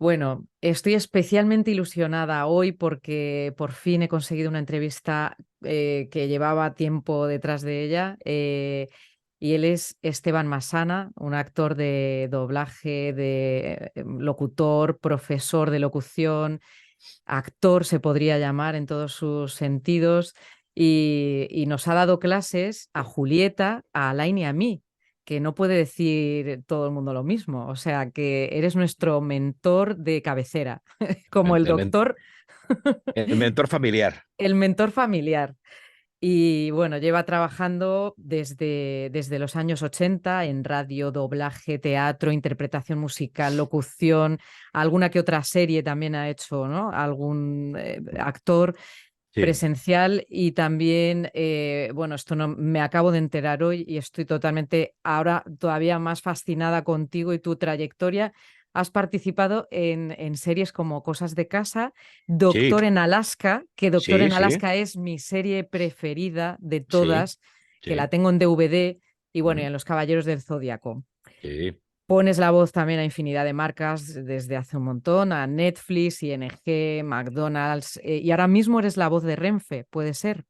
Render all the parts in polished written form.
Bueno, estoy especialmente ilusionada hoy porque por fin he conseguido una entrevista que llevaba tiempo detrás de ella. Y él es Esteban Masana, un actor de doblaje, de locutor, profesor de locución, actor se podría llamar en todos sus sentidos. Y nos ha dado clases a Julieta, a Alain y a mí, que no puede decir todo el mundo lo mismo. O sea, que eres nuestro mentor de cabecera, como el El, men- doctor, el mentor familiar. el mentor familiar. Y bueno, lleva trabajando desde los años 80 en radio, doblaje, teatro, interpretación musical, locución, alguna que otra serie también ha hecho, ¿no? Algún actor Sí. presencial y también, bueno, esto no me acabo de enterar hoy y estoy totalmente ahora todavía más fascinada contigo y tu trayectoria. Has participado en series como Cosas de Casa, Sí, Doctor en Alaska, que Doctor sí, en sí, Alaska es mi serie preferida de sí, todas, que la sí, tengo en DVD, y bueno, y mm, en Los Caballeros del Zodíaco. sí. Pones la voz también a infinidad de marcas desde hace un montón, a Netflix, ING, McDonald's, y ahora mismo eres la voz de Renfe, ¿puede ser?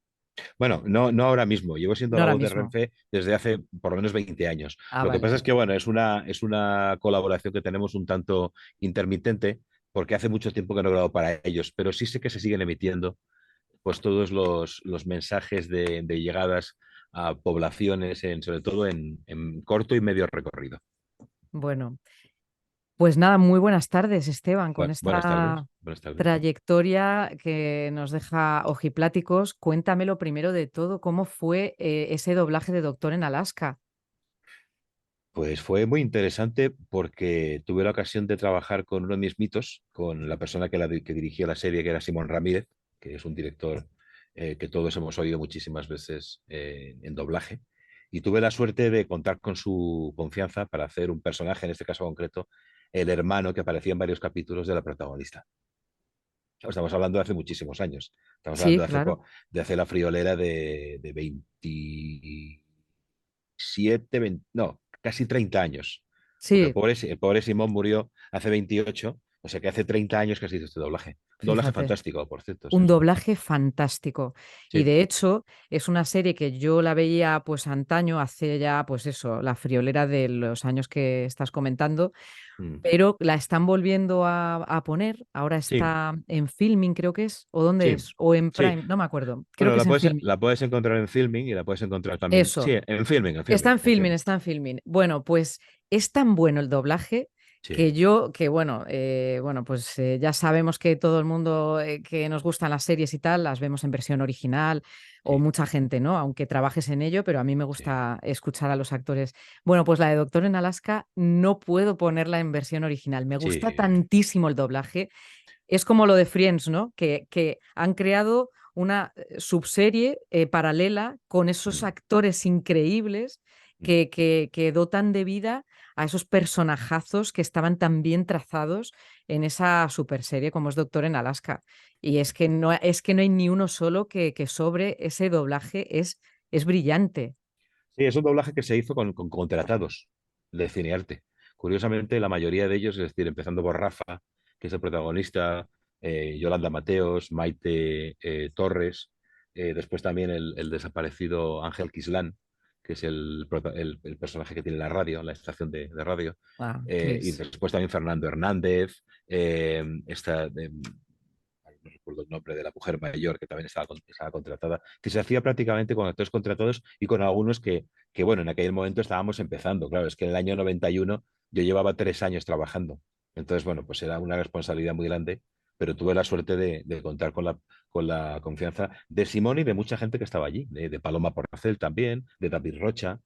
Bueno, no ahora mismo. Llevo siendo No la ahora voz de mismo. Renfe desde hace por lo menos 20 años. Ah, Lo que vale. pasa es que, bueno, es una colaboración que tenemos un tanto intermitente porque hace mucho tiempo que no he grabado para ellos, pero sí sé que se siguen emitiendo pues todos los mensajes de llegadas a poblaciones, sobre todo en corto y medio recorrido. Bueno, pues nada, muy buenas tardes, Esteban, con Buenas tardes. esta Buenas tardes. trayectoria que nos deja ojipláticos. Cuéntame lo primero de todo, ¿cómo fue ese doblaje de Doctor en Alaska? Pues fue muy interesante porque tuve la ocasión de trabajar con uno de mis mitos, con la persona que dirigió la serie, que era Simón Ramírez, que es un director que todos hemos oído muchísimas veces en doblaje. Y tuve la suerte de contar con su confianza para hacer un personaje, en este caso concreto, el hermano que aparecía en varios capítulos de la protagonista. Estamos hablando de hace muchísimos años. Estamos Sí, hablando claro. de hace la friolera de 27, 20 no, casi 30 años. Porque Sí, el pobre Simón murió hace 28, o sea que hace 30 años que se hizo este doblaje. Un doblaje fíjate. fantástico, por cierto, sí, Un sí. doblaje fantástico. Y Sí. de hecho, es una serie que yo la veía pues antaño, hace ya, pues eso, la friolera de los años que estás comentando, Mm. pero la están volviendo a poner. Ahora Sí, está en Filming, creo que es, o dónde sí, es, o en sí. Prime, no me acuerdo. Creo Bueno, que es en Filming. la puedes encontrar en Filming y la puedes encontrar también. Sí, Eso, en Filming, en está Filming, en en Filming, Filming. está en Filming. Bueno, pues es tan bueno el doblaje Sí, que bueno, pues ya sabemos que todo el mundo que nos gustan las series y tal, las vemos en versión original, o sí, mucha gente, ¿no? Aunque trabajes en ello, pero a mí me sí, gusta escuchar a los actores. Bueno, pues la de Doctor en Alaska no puedo ponerla en versión original. Me gusta sí, tantísimo el doblaje. Es como lo de Friends, ¿no? Que han creado una subserie paralela con esos mm, actores increíbles mm. que dotan de vida a esos personajazos que estaban tan bien trazados en esa superserie como es Doctor en Alaska. Y es que no hay ni uno solo que sobre ese doblaje es brillante. Sí, es un doblaje que se hizo con contratados de cinearte. Curiosamente, la mayoría de ellos, es decir, empezando por Rafa, que es el protagonista, Yolanda Mateos, Maite Torres, después también el desaparecido Ángel Quislán, que es el personaje que tiene la radio, la estación de radio, Ah, y Chris. después también Fernando Hernández, no recuerdo el nombre de la mujer mayor que también estaba contratada, que se hacía prácticamente con actores contratados y con algunos bueno, en aquel momento estábamos empezando. Claro, es que en el año 91 yo llevaba 3 años trabajando. Entonces, bueno, pues era una responsabilidad muy grande, pero tuve la suerte de contar con la confianza de Simón y de mucha gente que estaba allí, de Paloma Porcel también, de David Rocha,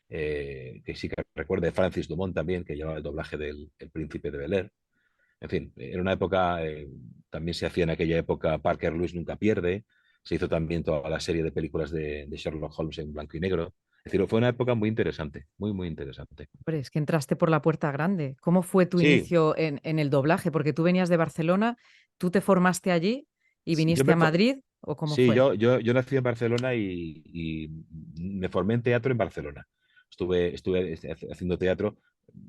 que sí que recuerdo, de Francis Dumont también, que llevaba el doblaje del El Príncipe de Bel-Air. En fin, era una época, también se hacía en aquella época Parker Lewis nunca pierde, se hizo también toda la serie de películas de Sherlock Holmes en blanco y negro. Es decir, fue una época muy interesante, muy, muy interesante. Hombre, es que entraste por la puerta grande. ¿Cómo fue tu Sí, inicio en el doblaje? Porque tú venías de Barcelona, ¿tú te formaste allí y yo viniste me, a Madrid? ¿O cómo sí, fue? yo nací en Barcelona y me formé en teatro en Barcelona. Estuve haciendo teatro.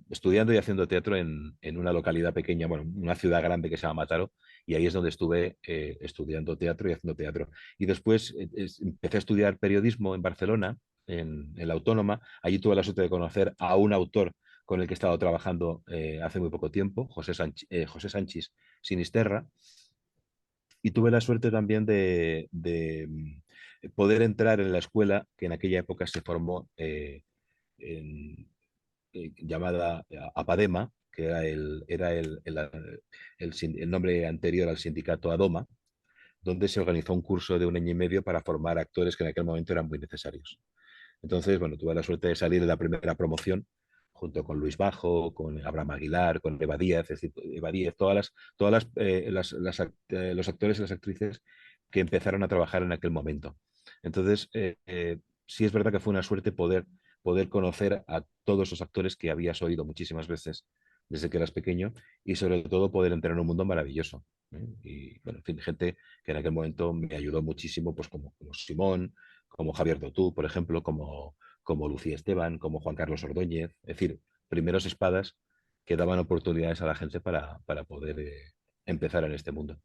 estudiando y haciendo teatro en una localidad pequeña, bueno, una ciudad grande que se llama Mataró, y ahí es donde estuve estudiando teatro y haciendo teatro. Y después empecé a estudiar periodismo en Barcelona, en la Autónoma. Allí tuve la suerte de conocer a un autor con el que he estado trabajando hace muy poco tiempo, José Sánchez Sinisterra, y tuve la suerte también de poder entrar en la escuela que en aquella época se formó en, llamada APADEMA, que era el nombre anterior al sindicato ADOMA, donde se organizó un curso de 1 año y medio para formar actores que en aquel momento eran muy necesarios. Entonces, bueno, tuve la suerte de salir de la primera promoción junto con Luis Bajo, con Abraham Aguilar, con Eva Díaz, es decir, Eva Díaz, los actores y las actrices que empezaron a trabajar en aquel momento. Entonces, sí es verdad que fue una suerte poder conocer a todos esos actores que habías oído muchísimas veces desde que eras pequeño y sobre todo poder entrar en un mundo maravilloso. Y bueno, en fin, gente que en aquel momento me ayudó muchísimo, pues como Simón, como Javier Dotú, por ejemplo, como Lucía Esteban, como Juan Carlos Ordóñez, es decir, primeros espadas que daban oportunidades a la gente para poder empezar en este mundo.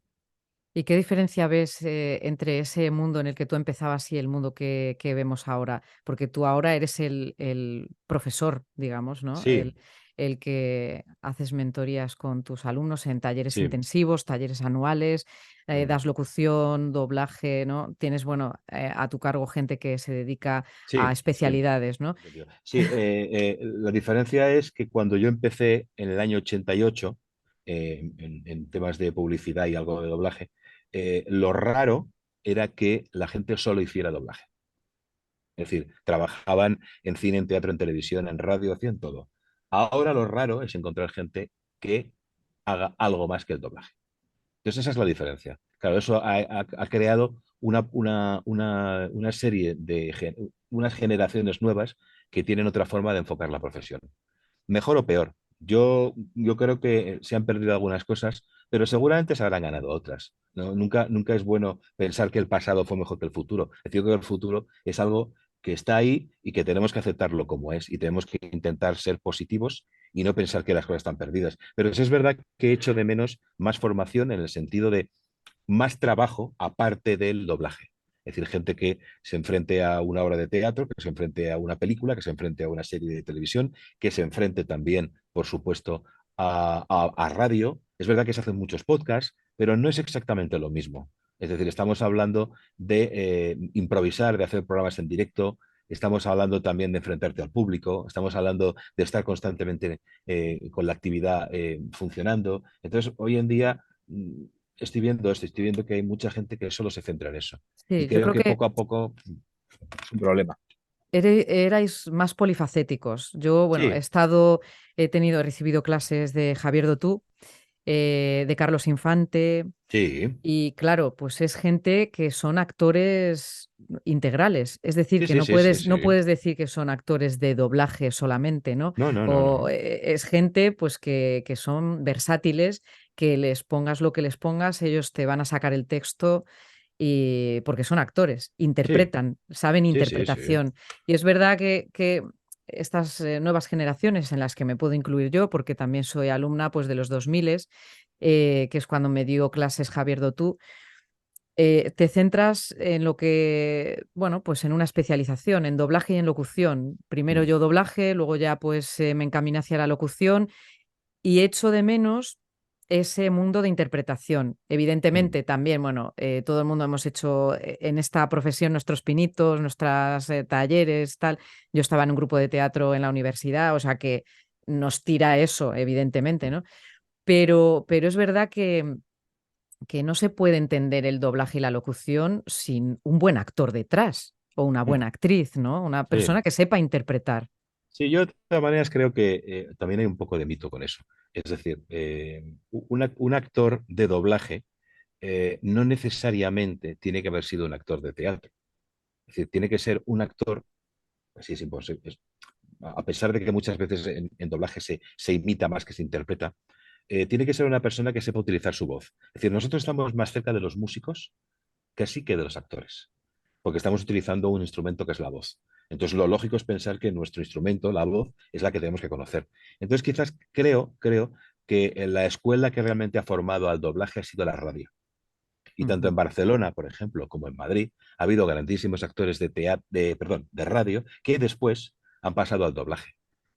¿Y qué diferencia ves entre ese mundo en el que tú empezabas y el mundo que vemos ahora? Porque tú ahora eres el profesor, digamos, ¿no? Sí, El que haces mentorías con tus alumnos en talleres sí, intensivos, talleres anuales, mm, das locución, doblaje, ¿no? Tienes, bueno, a tu cargo gente que se dedica a sí, sí. especialidades, ¿no? Sí, la diferencia es que cuando yo empecé en el año 88 en temas de publicidad y algo de doblaje, lo raro era que la gente solo hiciera doblaje. Es decir, trabajaban en cine, en teatro, en televisión, en radio, hacían todo. Ahora lo raro es encontrar gente que haga algo más que el doblaje. Entonces esa es la diferencia. Claro, eso ha creado una serie unas generaciones nuevas que tienen otra forma de enfocar la profesión. Mejor o peor. Yo creo que se han perdido algunas cosas, pero seguramente se habrán ganado otras. ¿No? Nunca es bueno pensar que el pasado fue mejor que el futuro. Es decir, que el futuro es algo que está ahí y que tenemos que aceptarlo como es y tenemos que intentar ser positivos y no pensar que las cosas están perdidas. Pero sí es verdad que he hecho de menos más formación en el sentido de más trabajo aparte del doblaje. Es decir, gente que se enfrente a una obra de teatro, que se enfrente a una película, que se enfrente a una serie de televisión, que se enfrente también, por supuesto, a radio. Es verdad que se hacen muchos podcasts, pero no es exactamente lo mismo. Es decir, estamos hablando de improvisar, de hacer programas en directo, estamos hablando también de enfrentarte al público, estamos hablando de estar constantemente con la actividad funcionando. Entonces, hoy en día estoy viendo que hay mucha gente que solo se centra en eso. Y Sí, yo creo creo que que poco a poco es un problema. Erais más polifacéticos. Yo, bueno, Sí, he recibido clases de Javier Dotú, de Carlos Infante, sí, y claro, pues es gente que son actores integrales. Es decir, sí, que sí, sí, sí, no sí. puedes decir que son actores de doblaje solamente, ¿no? No, no, no, O no. es gente, pues, que son versátiles, que les pongas lo que les pongas, ellos te van a sacar el texto y porque son actores, Sí, interpretan, saben sí, sí, sí. interpretación. Y es verdad que estas nuevas generaciones en las que me puedo incluir yo, porque también soy alumna pues, de los 2000, que es cuando me dio clases Javier Dotú, te centras en lo que, bueno, pues en una especialización, en doblaje y en locución. Primero Mm, yo doblaje, luego ya pues me encaminé hacia la locución y echo de menos ese mundo de interpretación. mm. Evidentemente, también, bueno, todo el mundo hemos hecho en esta profesión nuestros pinitos, nuestros talleres, tal. Yo estaba en un grupo de teatro en la universidad, o sea que nos tira eso, evidentemente, Mm. ¿no? Pero es verdad que no se puede entender el doblaje y la locución sin un buen actor detrás o una Mm. buena actriz, ¿no? Una Sí. persona que sepa interpretar. Sí, yo de todas maneras creo que también hay un poco de mito con eso. Es decir, un actor de doblaje no necesariamente tiene que haber sido un actor de teatro. Es decir, tiene que ser un actor, así es imposible, a pesar de que muchas veces en doblaje se imita más que se interpreta, tiene que ser una persona que sepa utilizar su voz. Es decir, nosotros estamos más cerca de los músicos casi que de los actores, porque estamos utilizando un instrumento que es la voz. Entonces, lo lógico es pensar que nuestro instrumento, la voz, es la que tenemos que conocer. Entonces, quizás creo que en la escuela que realmente ha formado al doblaje ha sido la radio. Y tanto Ujú. en Barcelona, por ejemplo, como en Madrid, ha habido grandísimos actores de teatro, perdón, de radio que después han pasado al doblaje.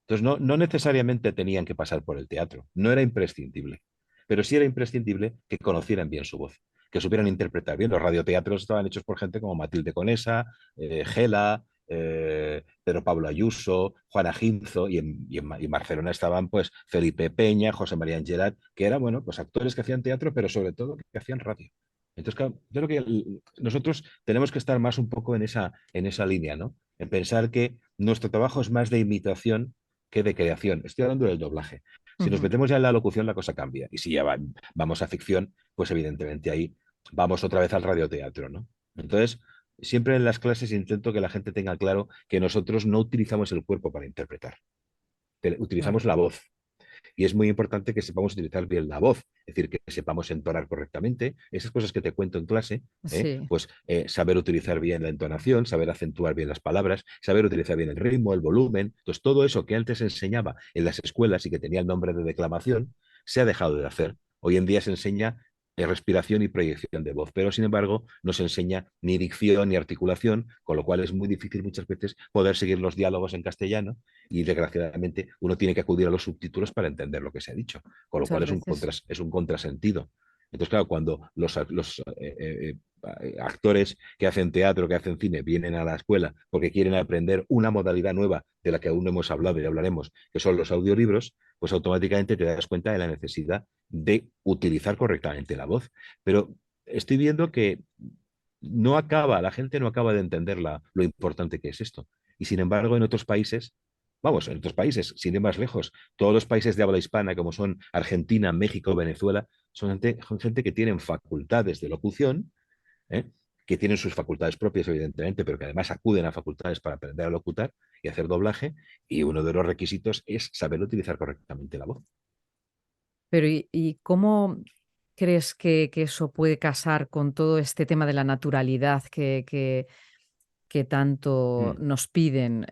Entonces, no necesariamente tenían que pasar por el teatro, no era imprescindible, pero sí era imprescindible que conocieran bien su voz, que supieran interpretar bien. Los radioteatros estaban hechos por gente como Matilde Conesa, Gela, Pedro Pablo Ayuso, Juana Ginzo, y en Barcelona estaban pues Felipe Peña, José María Angelat, que eran, bueno, pues actores que hacían teatro, pero sobre todo que hacían radio. Entonces, claro, yo creo que nosotros tenemos que estar más un poco en esa línea, ¿no? En pensar que nuestro trabajo es más de imitación que de creación. Estoy hablando del doblaje. Si nos Ujú. metemos ya en la locución, la cosa cambia. Y si ya vamos a ficción, pues evidentemente ahí vamos otra vez al radioteatro, ¿no? Entonces, siempre en las clases intento que la gente tenga claro que nosotros no utilizamos el cuerpo para interpretar, Claro. utilizamos la voz. Y es muy importante que sepamos utilizar bien la voz, es decir, que sepamos entonar correctamente. Esas cosas que te cuento en clase, Sí. pues saber utilizar bien la entonación, saber acentuar bien las palabras, saber utilizar bien el ritmo, el volumen. Entonces, todo eso que antes se enseñaba en las escuelas y que tenía el nombre de declamación, se ha dejado de hacer. Hoy en día se enseña respiración y proyección de voz, pero sin embargo no se enseña ni dicción ni articulación, con lo cual es muy difícil muchas veces poder seguir los diálogos en castellano y desgraciadamente uno tiene que acudir a los subtítulos para entender lo que se ha dicho, con lo cual Muchas veces. es un contrasentido. Entonces, claro, cuando los actores que hacen teatro, que hacen cine, vienen a la escuela porque quieren aprender una modalidad nueva de la que aún no hemos hablado y hablaremos, que son los audiolibros, pues automáticamente te das cuenta de la necesidad de utilizar correctamente la voz. Pero estoy viendo que la gente no acaba de entender lo importante que es esto. Y sin embargo, en otros países, vamos, en otros países, sin ir más lejos, todos los países de habla hispana, como son Argentina, México, Venezuela, son gente que tienen facultades de locución, ¿eh? Que tienen sus facultades propias, evidentemente, pero que además acuden a facultades para aprender a locutar y hacer doblaje, y uno de los requisitos es saber utilizar correctamente la voz. Pero ¿y cómo crees que eso puede casar con todo este tema de la naturalidad que tanto Mm. nos piden,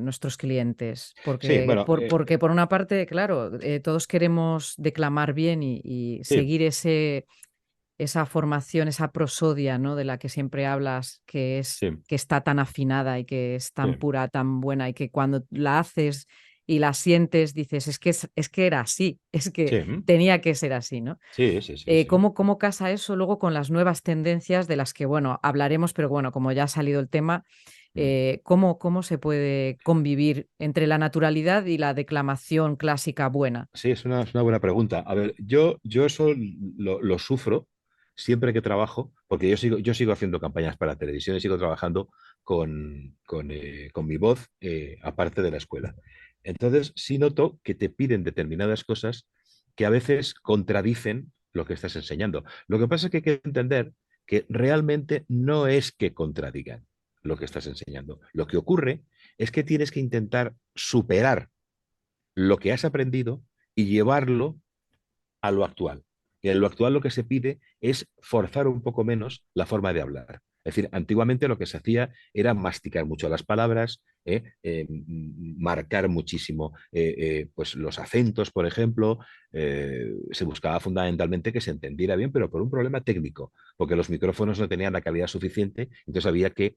nuestros clientes? Sí, Porque bueno, porque por una parte, claro, todos queremos declamar bien y sí, seguir esa formación, esa prosodia, ¿no? De la que siempre hablas, sí, que está tan afinada y que es tan sí, pura, tan buena, y que cuando la haces y la sientes dices: es que era así, es que sí, mm, tenía que ser así", ¿no? sí, sí, sí, sí. ¿Cómo casa eso luego con las nuevas tendencias de las que, bueno, hablaremos, pero bueno, como ya ha salido el tema, Mm. cómo se puede convivir entre la naturalidad y la declamación clásica buena? Sí, es una buena pregunta. A ver, yo eso lo sufro siempre que trabajo, porque yo sigo haciendo campañas para televisión y sigo trabajando con mi voz, aparte de la escuela. Entonces, sí noto que te piden determinadas cosas que a veces contradicen lo que estás enseñando. Lo que pasa es que hay que entender que realmente no es que contradigan lo que estás enseñando. Lo que ocurre es que tienes que intentar superar lo que has aprendido y llevarlo a lo actual. Y en lo actual lo que se pide es forzar un poco menos la forma de hablar. Es decir, antiguamente lo que se hacía era masticar mucho las palabras, marcar muchísimo pues los acentos, por ejemplo. Se buscaba fundamentalmente que se entendiera bien, pero por un problema técnico, porque los micrófonos no tenían la calidad suficiente, entonces había que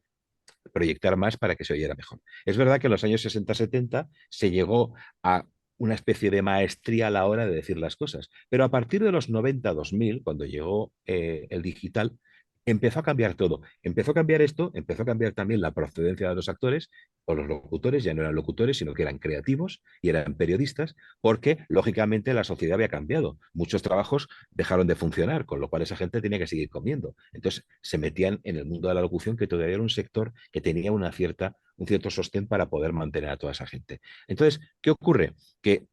proyectar más para que se oyera mejor. Es verdad que en los años 60-70 se llegó a una especie de maestría a la hora de decir las cosas, pero a partir de los 90-2000, cuando llegó el digital, empezó a cambiar todo. Empezó a cambiar esto, empezó a cambiar también la procedencia de los actores o los locutores, ya no eran locutores, sino que eran creativos y eran periodistas, porque lógicamente la sociedad había cambiado. Muchos trabajos dejaron de funcionar, con lo cual esa gente tenía que seguir comiendo. Entonces se metían en el mundo de la locución, que todavía era un sector que tenía un cierto sostén para poder mantener a toda esa gente. Entonces, ¿qué ocurre? Que,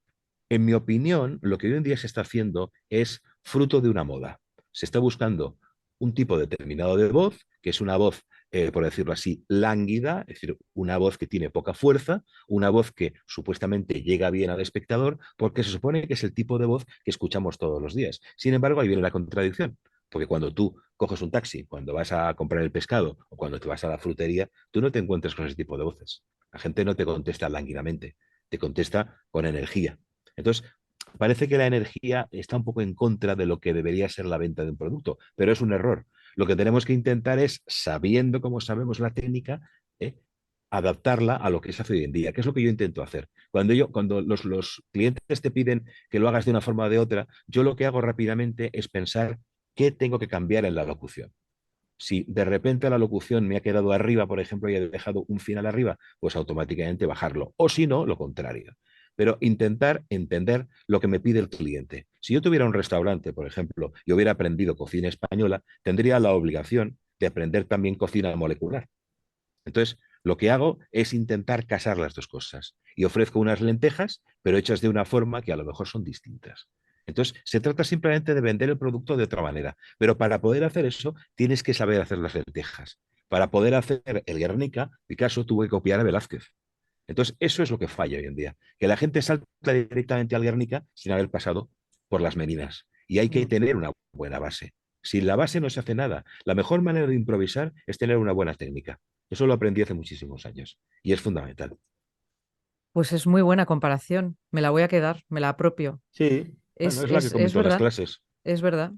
en mi opinión, lo que hoy en día se está haciendo es fruto de una moda. Se está buscando un tipo determinado de voz, que es una voz, por decirlo así, lánguida, es decir, una voz que tiene poca fuerza, una voz que supuestamente llega bien al espectador, porque se supone que es el tipo de voz que escuchamos todos los días. Sin embargo, ahí viene la contradicción, Porque cuando tú coges un taxi, cuando vas a comprar el pescado o cuando te vas a la frutería, tú no te encuentras con ese tipo de voces. La gente no te contesta lánguidamente, te contesta con energía. Entonces, parece que la energía está un poco en contra de lo que debería ser la venta de un producto, pero es un error. Lo que tenemos que intentar es, sabiendo cómo sabemos la técnica, ¿eh? adaptarla a lo que se hace hoy en día, que es lo que yo intento hacer. Cuando los clientes te piden que lo hagas de una forma o de otra, yo lo que hago rápidamente es pensar qué tengo que cambiar en la locución. Si de repente la locución me ha quedado arriba, por ejemplo, y he dejado un final arriba, pues automáticamente bajarlo. O si no, lo contrario. Pero intentar entender lo que me pide el cliente. Si yo tuviera un restaurante, por ejemplo, y hubiera aprendido cocina española, tendría la obligación de aprender también cocina molecular. Entonces, lo que hago es intentar casar las dos cosas y ofrezco unas lentejas, pero hechas de una forma que a lo mejor son distintas. Entonces, se trata simplemente de vender el producto de otra manera, pero para poder hacer eso tienes que saber hacer las lentejas. Para poder hacer el Guernica, Picasso tuvo que copiar a Velázquez. Entonces, eso es lo que falla hoy en día, que la gente salta directamente al Guernica sin haber pasado por las meninas. Y hay que Mm. tener una buena base. Sin la base no se hace nada. La mejor manera de improvisar es tener una buena técnica. Eso lo aprendí hace muchísimos años y es fundamental. Pues es muy buena comparación. Me la voy a quedar, me la apropio. Sí, bueno, es la que Es comento en las verdad, clases. es verdad.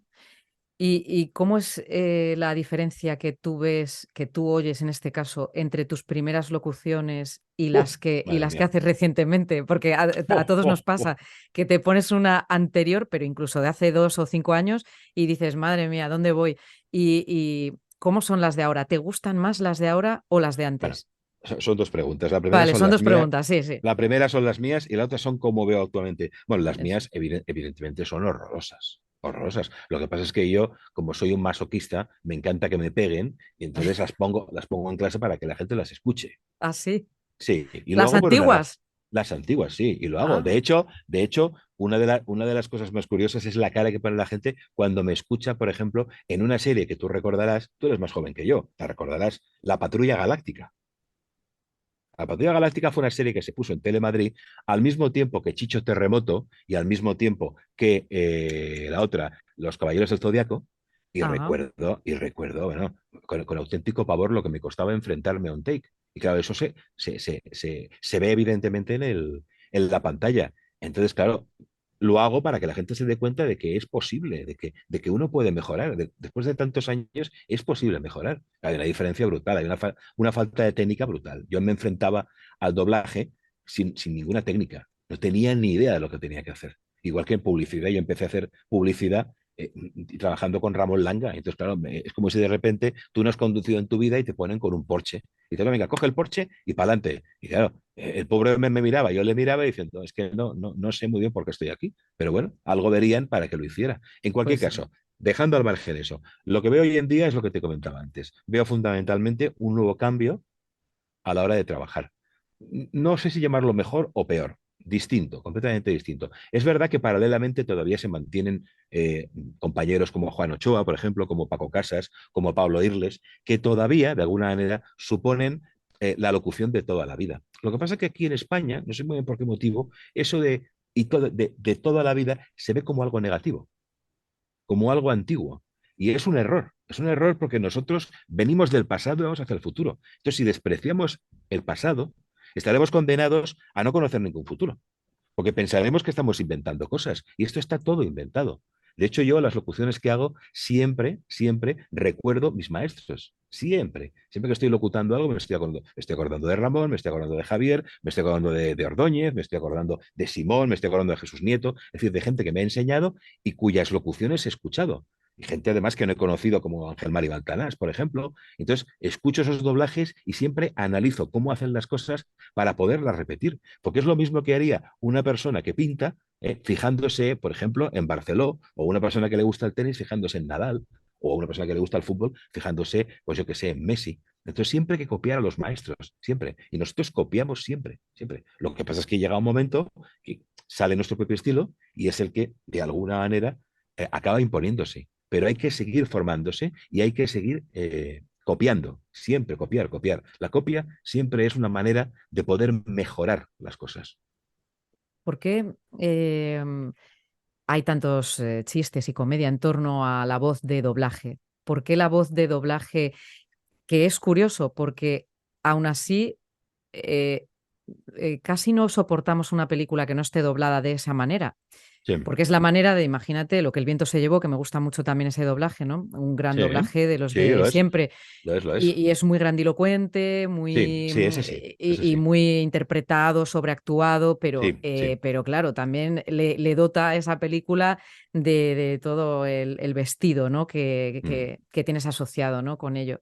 Y cómo es la diferencia que tú ves, que tú oyes en este caso, entre tus primeras locuciones y Madre las que mía. haces recientemente? Porque a Oh, todos nos oh, oh. pasa que te pones una anterior, pero incluso de hace 2 o 5 años, y dices, madre mía, ¿dónde voy? Y ¿cómo son las de ahora? ¿Te gustan más las de ahora o las de Bueno, antes? son dos preguntas. La primera Vale, son son las dos mías. preguntas, sí, sí. La primera son las mías y la otra son como veo actualmente. Bueno, las Eso. mías evidentemente son horrorosas. Horrorosas. Lo que pasa es que yo, como soy un masoquista, me encanta que me peguen y entonces las pongo en clase para que la gente las escuche. Ah, sí. Sí, y lo Las hago por una razón. antiguas. Las antiguas, sí, y lo hago. Ah, De hecho, una de las cosas más curiosas es la cara que pone la gente cuando me escucha, por ejemplo, en una serie que tú recordarás, tú eres más joven que yo, la recordarás, La Patrulla Galáctica. La Patrulla Galáctica fue una serie que se puso en Telemadrid al mismo tiempo que Chicho Terremoto y al mismo tiempo que la otra, Los Caballeros del Zodiaco. ah. Bueno, con auténtico pavor lo que me costaba enfrentarme a un take. Y claro, eso se ve evidentemente en la pantalla. Entonces, claro, lo hago para que la gente se dé cuenta de que es posible, de que uno puede mejorar. Después de tantos años es posible mejorar. Hay una diferencia brutal, hay una falta de técnica brutal. Yo me enfrentaba al doblaje sin ninguna técnica. No tenía ni idea de lo que tenía que hacer. Igual que en publicidad, yo empecé a hacer publicidad trabajando con Ramón Langa. Entonces, claro, es como si de repente tú no has conducido en tu vida y te ponen con un Porsche. Y te venga, coge el Porsche y para adelante. Y claro, el pobre me miraba, yo le miraba diciendo, es que no sé muy bien por qué estoy aquí. Pero bueno, algo verían para que lo hiciera. En cualquier Pues sí. caso, dejando al margen eso, lo que veo hoy en día es lo que te comentaba antes. Veo fundamentalmente un nuevo cambio a la hora de trabajar. No sé si llamarlo mejor o peor, distinto, completamente distinto. Es verdad que paralelamente todavía se mantienen compañeros como Juan Ochoa, por ejemplo, como Paco Casas, como Pablo Irles, que todavía, de alguna manera, suponen la locución de toda la vida. Lo que pasa es que aquí en España, no sé muy bien por qué motivo, eso de toda la vida se ve como algo negativo, como algo antiguo. Y es un error. Es un error porque nosotros venimos del pasado y vamos hacia el futuro. Entonces, si despreciamos el pasado, estaremos condenados a no conocer ningún futuro, porque pensaremos que estamos inventando cosas. Y esto está todo inventado. De hecho, yo las locuciones que hago siempre recuerdo mis maestros. Siempre. Siempre que estoy locutando algo, me estoy acordando de Ramón, me estoy acordando de Javier, me estoy acordando de Ordóñez, me estoy acordando de Simón, me estoy acordando de Jesús Nieto, es decir, de gente que me ha enseñado y cuyas locuciones he escuchado. Y gente además que no he conocido como Ángel Mari Baltanás, por ejemplo. Entonces, escucho esos doblajes y siempre analizo cómo hacen las cosas para poderlas repetir. Porque es lo mismo que haría una persona que pinta, fijándose, por ejemplo, en Barceló, o una persona que le gusta el tenis fijándose en Nadal, o una persona que le gusta el fútbol fijándose, pues yo que sé, en Messi. Entonces siempre hay que copiar a los maestros, siempre. Y nosotros copiamos siempre, siempre. Lo que pasa es que llega un momento que sale nuestro propio estilo y es el que, de alguna manera, acaba imponiéndose. Pero hay que seguir formándose y hay que seguir copiando, siempre copiar, copiar. La copia siempre es una manera de poder mejorar las cosas. ¿Por qué? hay tantos chistes y comedia en torno a la voz de doblaje. ¿Por qué la voz de doblaje? Que es curioso, porque aún así eh, casi no soportamos una película que no esté doblada de esa manera. Sí, Porque es la manera de, imagínate, Lo que el viento se llevó, que me gusta mucho también ese doblaje, ¿no? Un gran sí, doblaje de los sí, de lo es, siempre. lo es, lo es. Y es muy grandilocuente, Sí, muy, sí, ese sí, ese y sí. muy interpretado, sobreactuado, Sí, sí. pero claro, también le dota a esa película de todo el vestido, ¿no? Mm. Que tienes asociado, ¿no? Con ello.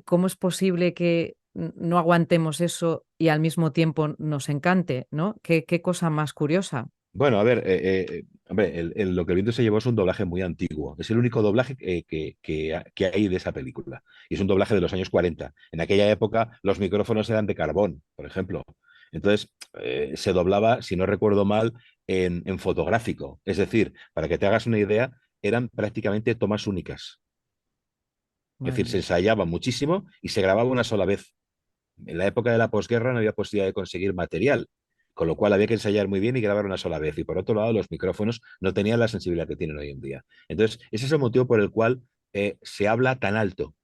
¿Cómo es posible que no aguantemos eso y al mismo tiempo nos encante, ¿no? Qué cosa más curiosa. Bueno, a ver, hombre, lo que el viento se llevó es un doblaje muy antiguo. Es el único doblaje que hay de esa película. Y es un doblaje de los años 40. En aquella época los micrófonos eran de carbón, por ejemplo. Entonces, se doblaba, si no recuerdo mal, en fotográfico. Es decir, para que te hagas una idea, eran prácticamente tomas únicas. Es Madre decir, se mía. ensayaba muchísimo y se grababa una sola vez. En la época de la posguerra no había posibilidad de conseguir material, con lo cual había que ensayar muy bien y grabar una sola vez. Y por otro lado, los micrófonos no tenían la sensibilidad que tienen hoy en día. Entonces, ese es el motivo por el cual se habla tan alto.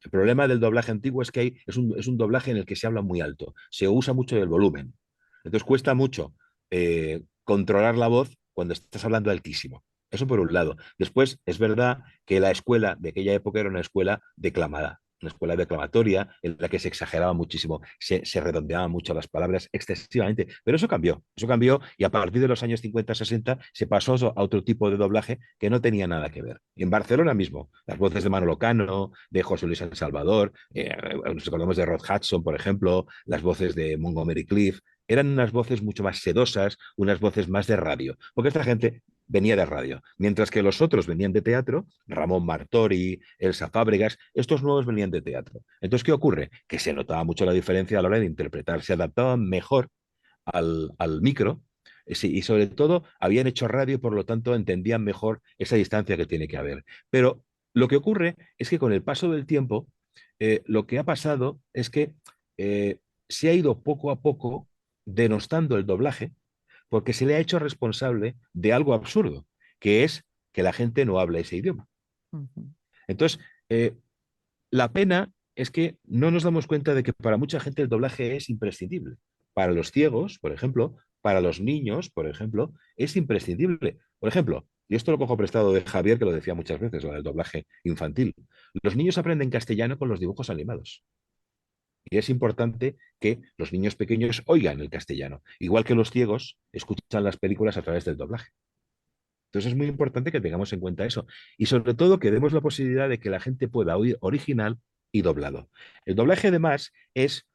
El problema del doblaje antiguo es que es un doblaje en el que se habla muy alto, se usa mucho el volumen. Entonces cuesta mucho controlar la voz cuando estás hablando altísimo. Eso por un lado. Después, es verdad que la escuela de aquella época era una escuela declamada, una escuela declamatoria en la que se exageraba muchísimo, se redondeaban mucho las palabras excesivamente, pero eso cambió y a partir de los años 50-60 se pasó a otro tipo de doblaje que no tenía nada que ver. En Barcelona mismo, las voces de Manolo Cano, de José Luis San Salvador, nos acordamos de Rod Hudson, por ejemplo, las voces de Montgomery Clift, eran unas voces mucho más sedosas, unas voces más de radio, porque esta gente venía de radio, mientras que los otros venían de teatro, Ramón Martori, Elsa Fábregas, estos nuevos venían de teatro. Entonces, ¿qué ocurre? Que se notaba mucho la diferencia a la hora de interpretar, se adaptaban mejor al micro sí, y sobre todo habían hecho radio y por lo tanto entendían mejor esa distancia que tiene que haber. Pero lo que ocurre es que con el paso del tiempo, lo que ha pasado es que eh, se ha ido poco a poco denostando el doblaje porque se le ha hecho responsable de algo absurdo, que es que la gente no habla ese idioma. Ujú. Entonces, la pena es que no nos damos cuenta de que para mucha gente el doblaje es imprescindible. Para los ciegos, por ejemplo, para los niños, por ejemplo, es imprescindible. Por ejemplo, y esto lo cojo prestado de Javier, que lo decía muchas veces, lo del doblaje infantil. Los niños aprenden castellano con los dibujos animados. Y es importante que los niños pequeños oigan el castellano, igual que los ciegos escuchan las películas a través del doblaje. Entonces es muy importante que tengamos en cuenta eso y sobre todo que demos la posibilidad de que la gente pueda oír original y doblado. El doblaje además es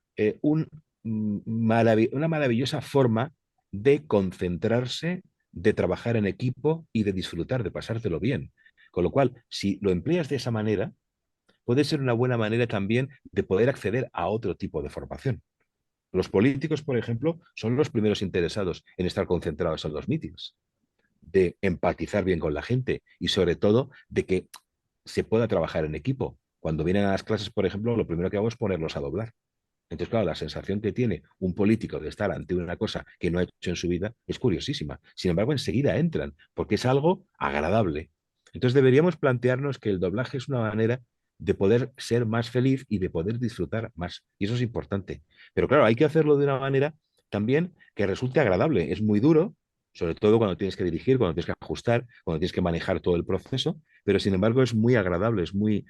una maravillosa forma de concentrarse, de trabajar en equipo y de disfrutar, de pasártelo bien. Con lo cual, si lo empleas de esa manera, puede ser una buena manera también de poder acceder a otro tipo de formación. Los políticos, por ejemplo, son los primeros interesados en estar concentrados en los mítines, de empatizar bien con la gente y sobre todo de que se pueda trabajar en equipo. Cuando vienen a las clases, por ejemplo, lo primero que hago es ponerlos a doblar. Entonces, claro, la sensación que tiene un político de estar ante una cosa que no ha hecho en su vida es curiosísima. Sin embargo, enseguida entran, porque es algo agradable. Entonces, deberíamos plantearnos que el doblaje es una manera de poder ser más feliz y de poder disfrutar más. Y eso es importante. Pero claro, hay que hacerlo de una manera también que resulte agradable. Es muy duro, sobre todo cuando tienes que dirigir, cuando tienes que ajustar, cuando tienes que manejar todo el proceso, pero sin embargo es muy agradable, muy,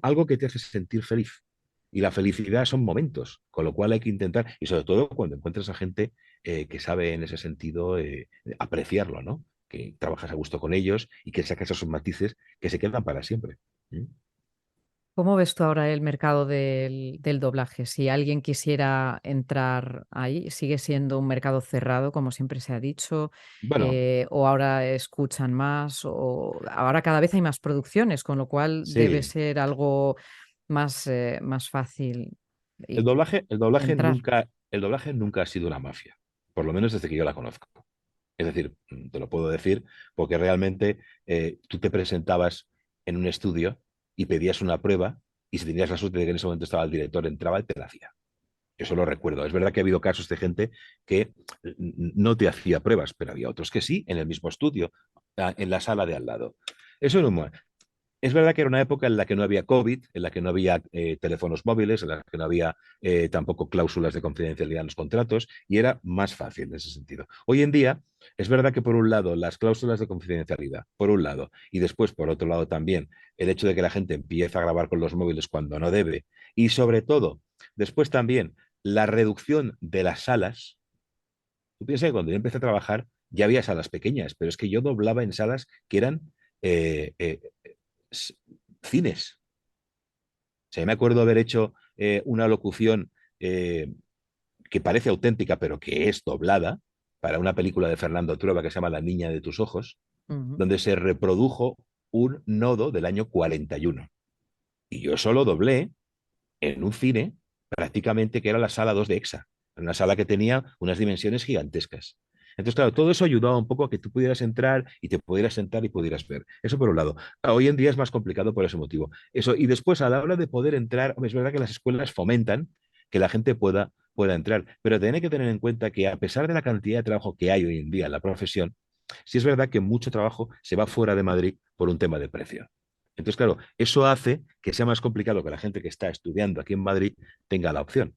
algo que te hace sentir feliz. Y la felicidad son momentos, con lo cual hay que intentar, y sobre todo cuando encuentras a gente que sabe en ese sentido apreciarlo, ¿no? Que trabajas a gusto con ellos y que sacas esos matices que se quedan para siempre. ¿Mm? ¿Cómo ves tú ahora el mercado del doblaje? Si alguien quisiera entrar ahí, ¿sigue siendo un mercado cerrado, como siempre se ha dicho? Bueno, ¿O ahora escuchan más? ¿O ahora cada vez hay más producciones, con lo cual debe sí, ser algo más fácil el y- doblaje, el doblaje entrar? nunca, el doblaje nunca ha sido una mafia, por lo menos desde que yo la conozco. Es decir, te lo puedo decir porque realmente tú te presentabas en un estudio y pedías una prueba y si tenías la suerte de que en ese momento estaba el director, entraba y te la hacía. Yo eso lo recuerdo. Es verdad que ha habido casos de gente que no te hacía pruebas, pero había otros que sí, en el mismo estudio, en la sala de al lado. Eso era un, es verdad que era una época en la que no había COVID, en la que no había teléfonos móviles, en la que no había tampoco cláusulas de confidencialidad en los contratos y era más fácil en ese sentido. Hoy en día, es verdad que por un lado las cláusulas de confidencialidad, por un lado, y después por otro lado también el hecho de que la gente empieza a grabar con los móviles cuando no debe y sobre todo, después también la reducción de las salas. Tú piensas que cuando yo empecé a trabajar ya había salas pequeñas, pero es que yo doblaba en salas que eran eh, eh, s- cines. O sea, yo me acuerdo haber hecho una locución eh, que parece auténtica, pero que es doblada para una película de Fernando Trueba que se llama La niña de tus ojos, Ujú. donde se reprodujo un nodo del año 41. Y yo solo doblé en un cine prácticamente que era la sala 2 de EXA, una sala que tenía unas dimensiones gigantescas. Entonces, claro, todo eso ayudaba un poco a que tú pudieras entrar y te pudieras sentar y pudieras ver. Eso por un lado. Claro, hoy en día es más complicado por ese motivo. Eso, y después, a la hora de poder entrar, es verdad que las escuelas fomentan que la gente pueda entrar, pero tiene que tener en cuenta que a pesar de la cantidad de trabajo que hay hoy en día en la profesión, sí es verdad que mucho trabajo se va fuera de Madrid por un tema de precio. Entonces, claro, eso hace que sea más complicado que la gente que está estudiando aquí en Madrid tenga la opción.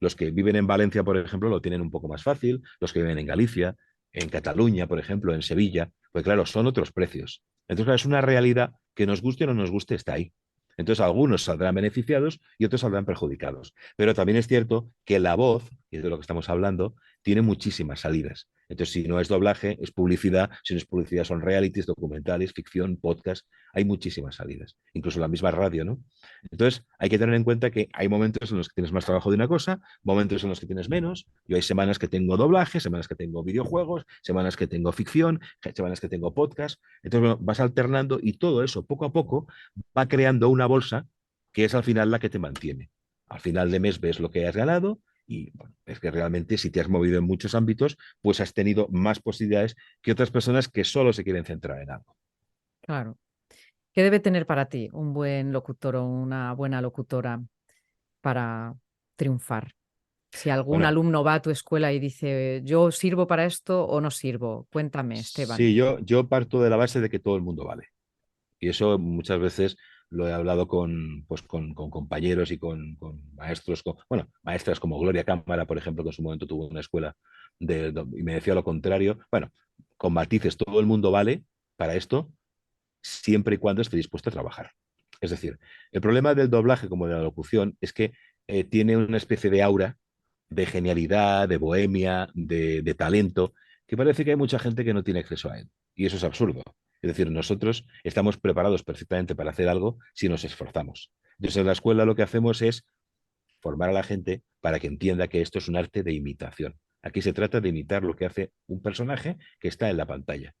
Los que viven en Valencia, por ejemplo, lo tienen un poco más fácil, los que viven en Galicia, en Cataluña, por ejemplo, en Sevilla, pues claro, son otros precios. Entonces, claro, es una realidad que nos guste o no nos guste, está ahí. Entonces, algunos saldrán beneficiados y otros saldrán perjudicados. Pero también es cierto que la voz, y es de lo que estamos hablando, tiene muchísimas salidas. Entonces, si no es doblaje, es publicidad. Si no es publicidad, son realities, documentales, ficción, podcast. Hay muchísimas salidas. Incluso la misma radio, ¿no? Entonces, hay que tener en cuenta que hay momentos en los que tienes más trabajo de una cosa, momentos en los que tienes menos. Yo hay semanas que tengo doblaje, semanas que tengo videojuegos, semanas que tengo ficción, semanas que tengo podcast. Entonces, bueno, vas alternando y todo eso, poco a poco, va creando una bolsa que es al final la que te mantiene. Al final de mes ves lo que has ganado y bueno, es que realmente si te has movido en muchos ámbitos, pues has tenido más posibilidades que otras personas que solo se quieren centrar en algo. Claro. ¿Qué debe tener para ti un buen locutor o una buena locutora para triunfar? Si algún Bueno, alumno va a tu escuela y dice, yo sirvo para esto o no sirvo, cuéntame, Esteban. sí, yo parto de la base de que todo el mundo vale. Y eso muchas veces lo he hablado con, pues con compañeros y con maestros, bueno, maestras como Gloria Cámara, por ejemplo, que en su momento tuvo una escuela y me decía lo contrario. Bueno, con matices, todo el mundo vale para esto siempre y cuando esté dispuesto a trabajar. Es decir, el problema del doblaje como de la locución es que tiene una especie de aura de genialidad, de bohemia, de talento, que parece que hay mucha gente que no tiene acceso a él. Y eso es absurdo. Es decir, nosotros estamos preparados perfectamente para hacer algo si nos esforzamos. Entonces, en la escuela lo que hacemos es formar a la gente para que entienda que esto es un arte de imitación. Aquí se trata de imitar lo que hace un personaje que está en la pantalla.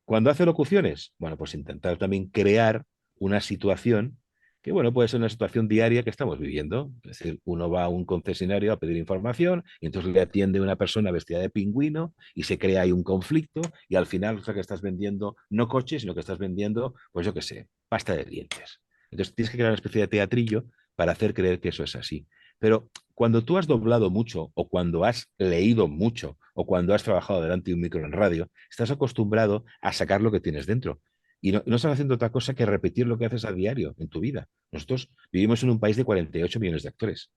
Cuando hace locuciones, bueno, pues intentar también crear una situación que, bueno, puede ser una situación diaria que estamos viviendo. Es decir, uno va a un concesionario a pedir información y entonces le atiende una persona vestida de pingüino y se crea ahí un conflicto y al final, o sea, que estás vendiendo no coches, sino que estás vendiendo, pues yo qué sé, pasta de dientes. Entonces tienes que crear una especie de teatrillo para hacer creer que eso es así. Pero cuando tú has doblado mucho o cuando has leído mucho o cuando has trabajado delante de un micro en radio, estás acostumbrado a sacar lo que tienes dentro. Y no estás haciendo otra cosa que repetir lo que haces a diario en tu vida. Nosotros vivimos en un país de 48 millones de actores.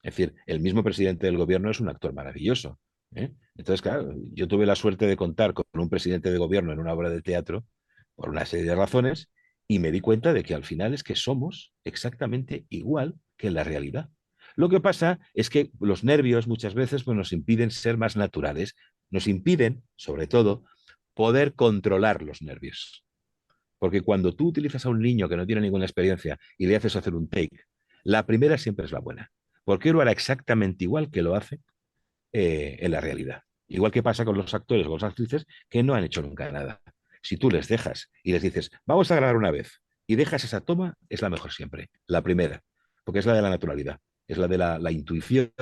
Es decir, el mismo presidente del gobierno es un actor maravilloso. ¿Eh? Entonces, claro, yo tuve la suerte de contar con un presidente de gobierno en una obra de teatro por una serie de razones y me di cuenta de que al final es que somos exactamente igual que en la realidad. Lo que pasa es que los nervios muchas veces pues, nos impiden ser más naturales, nos impiden, sobre todo, poder controlar los nervios. Porque cuando tú utilizas a un niño que no tiene ninguna experiencia y le haces hacer un take, la primera siempre es la buena. Porque él lo hará exactamente igual que lo hace en la realidad. Igual que pasa con los actores o las actrices que no han hecho nunca nada. Si tú les dejas y les dices, vamos a grabar una vez, y dejas esa toma, es la mejor siempre, la primera, porque es la de la naturalidad, es la de la intuición.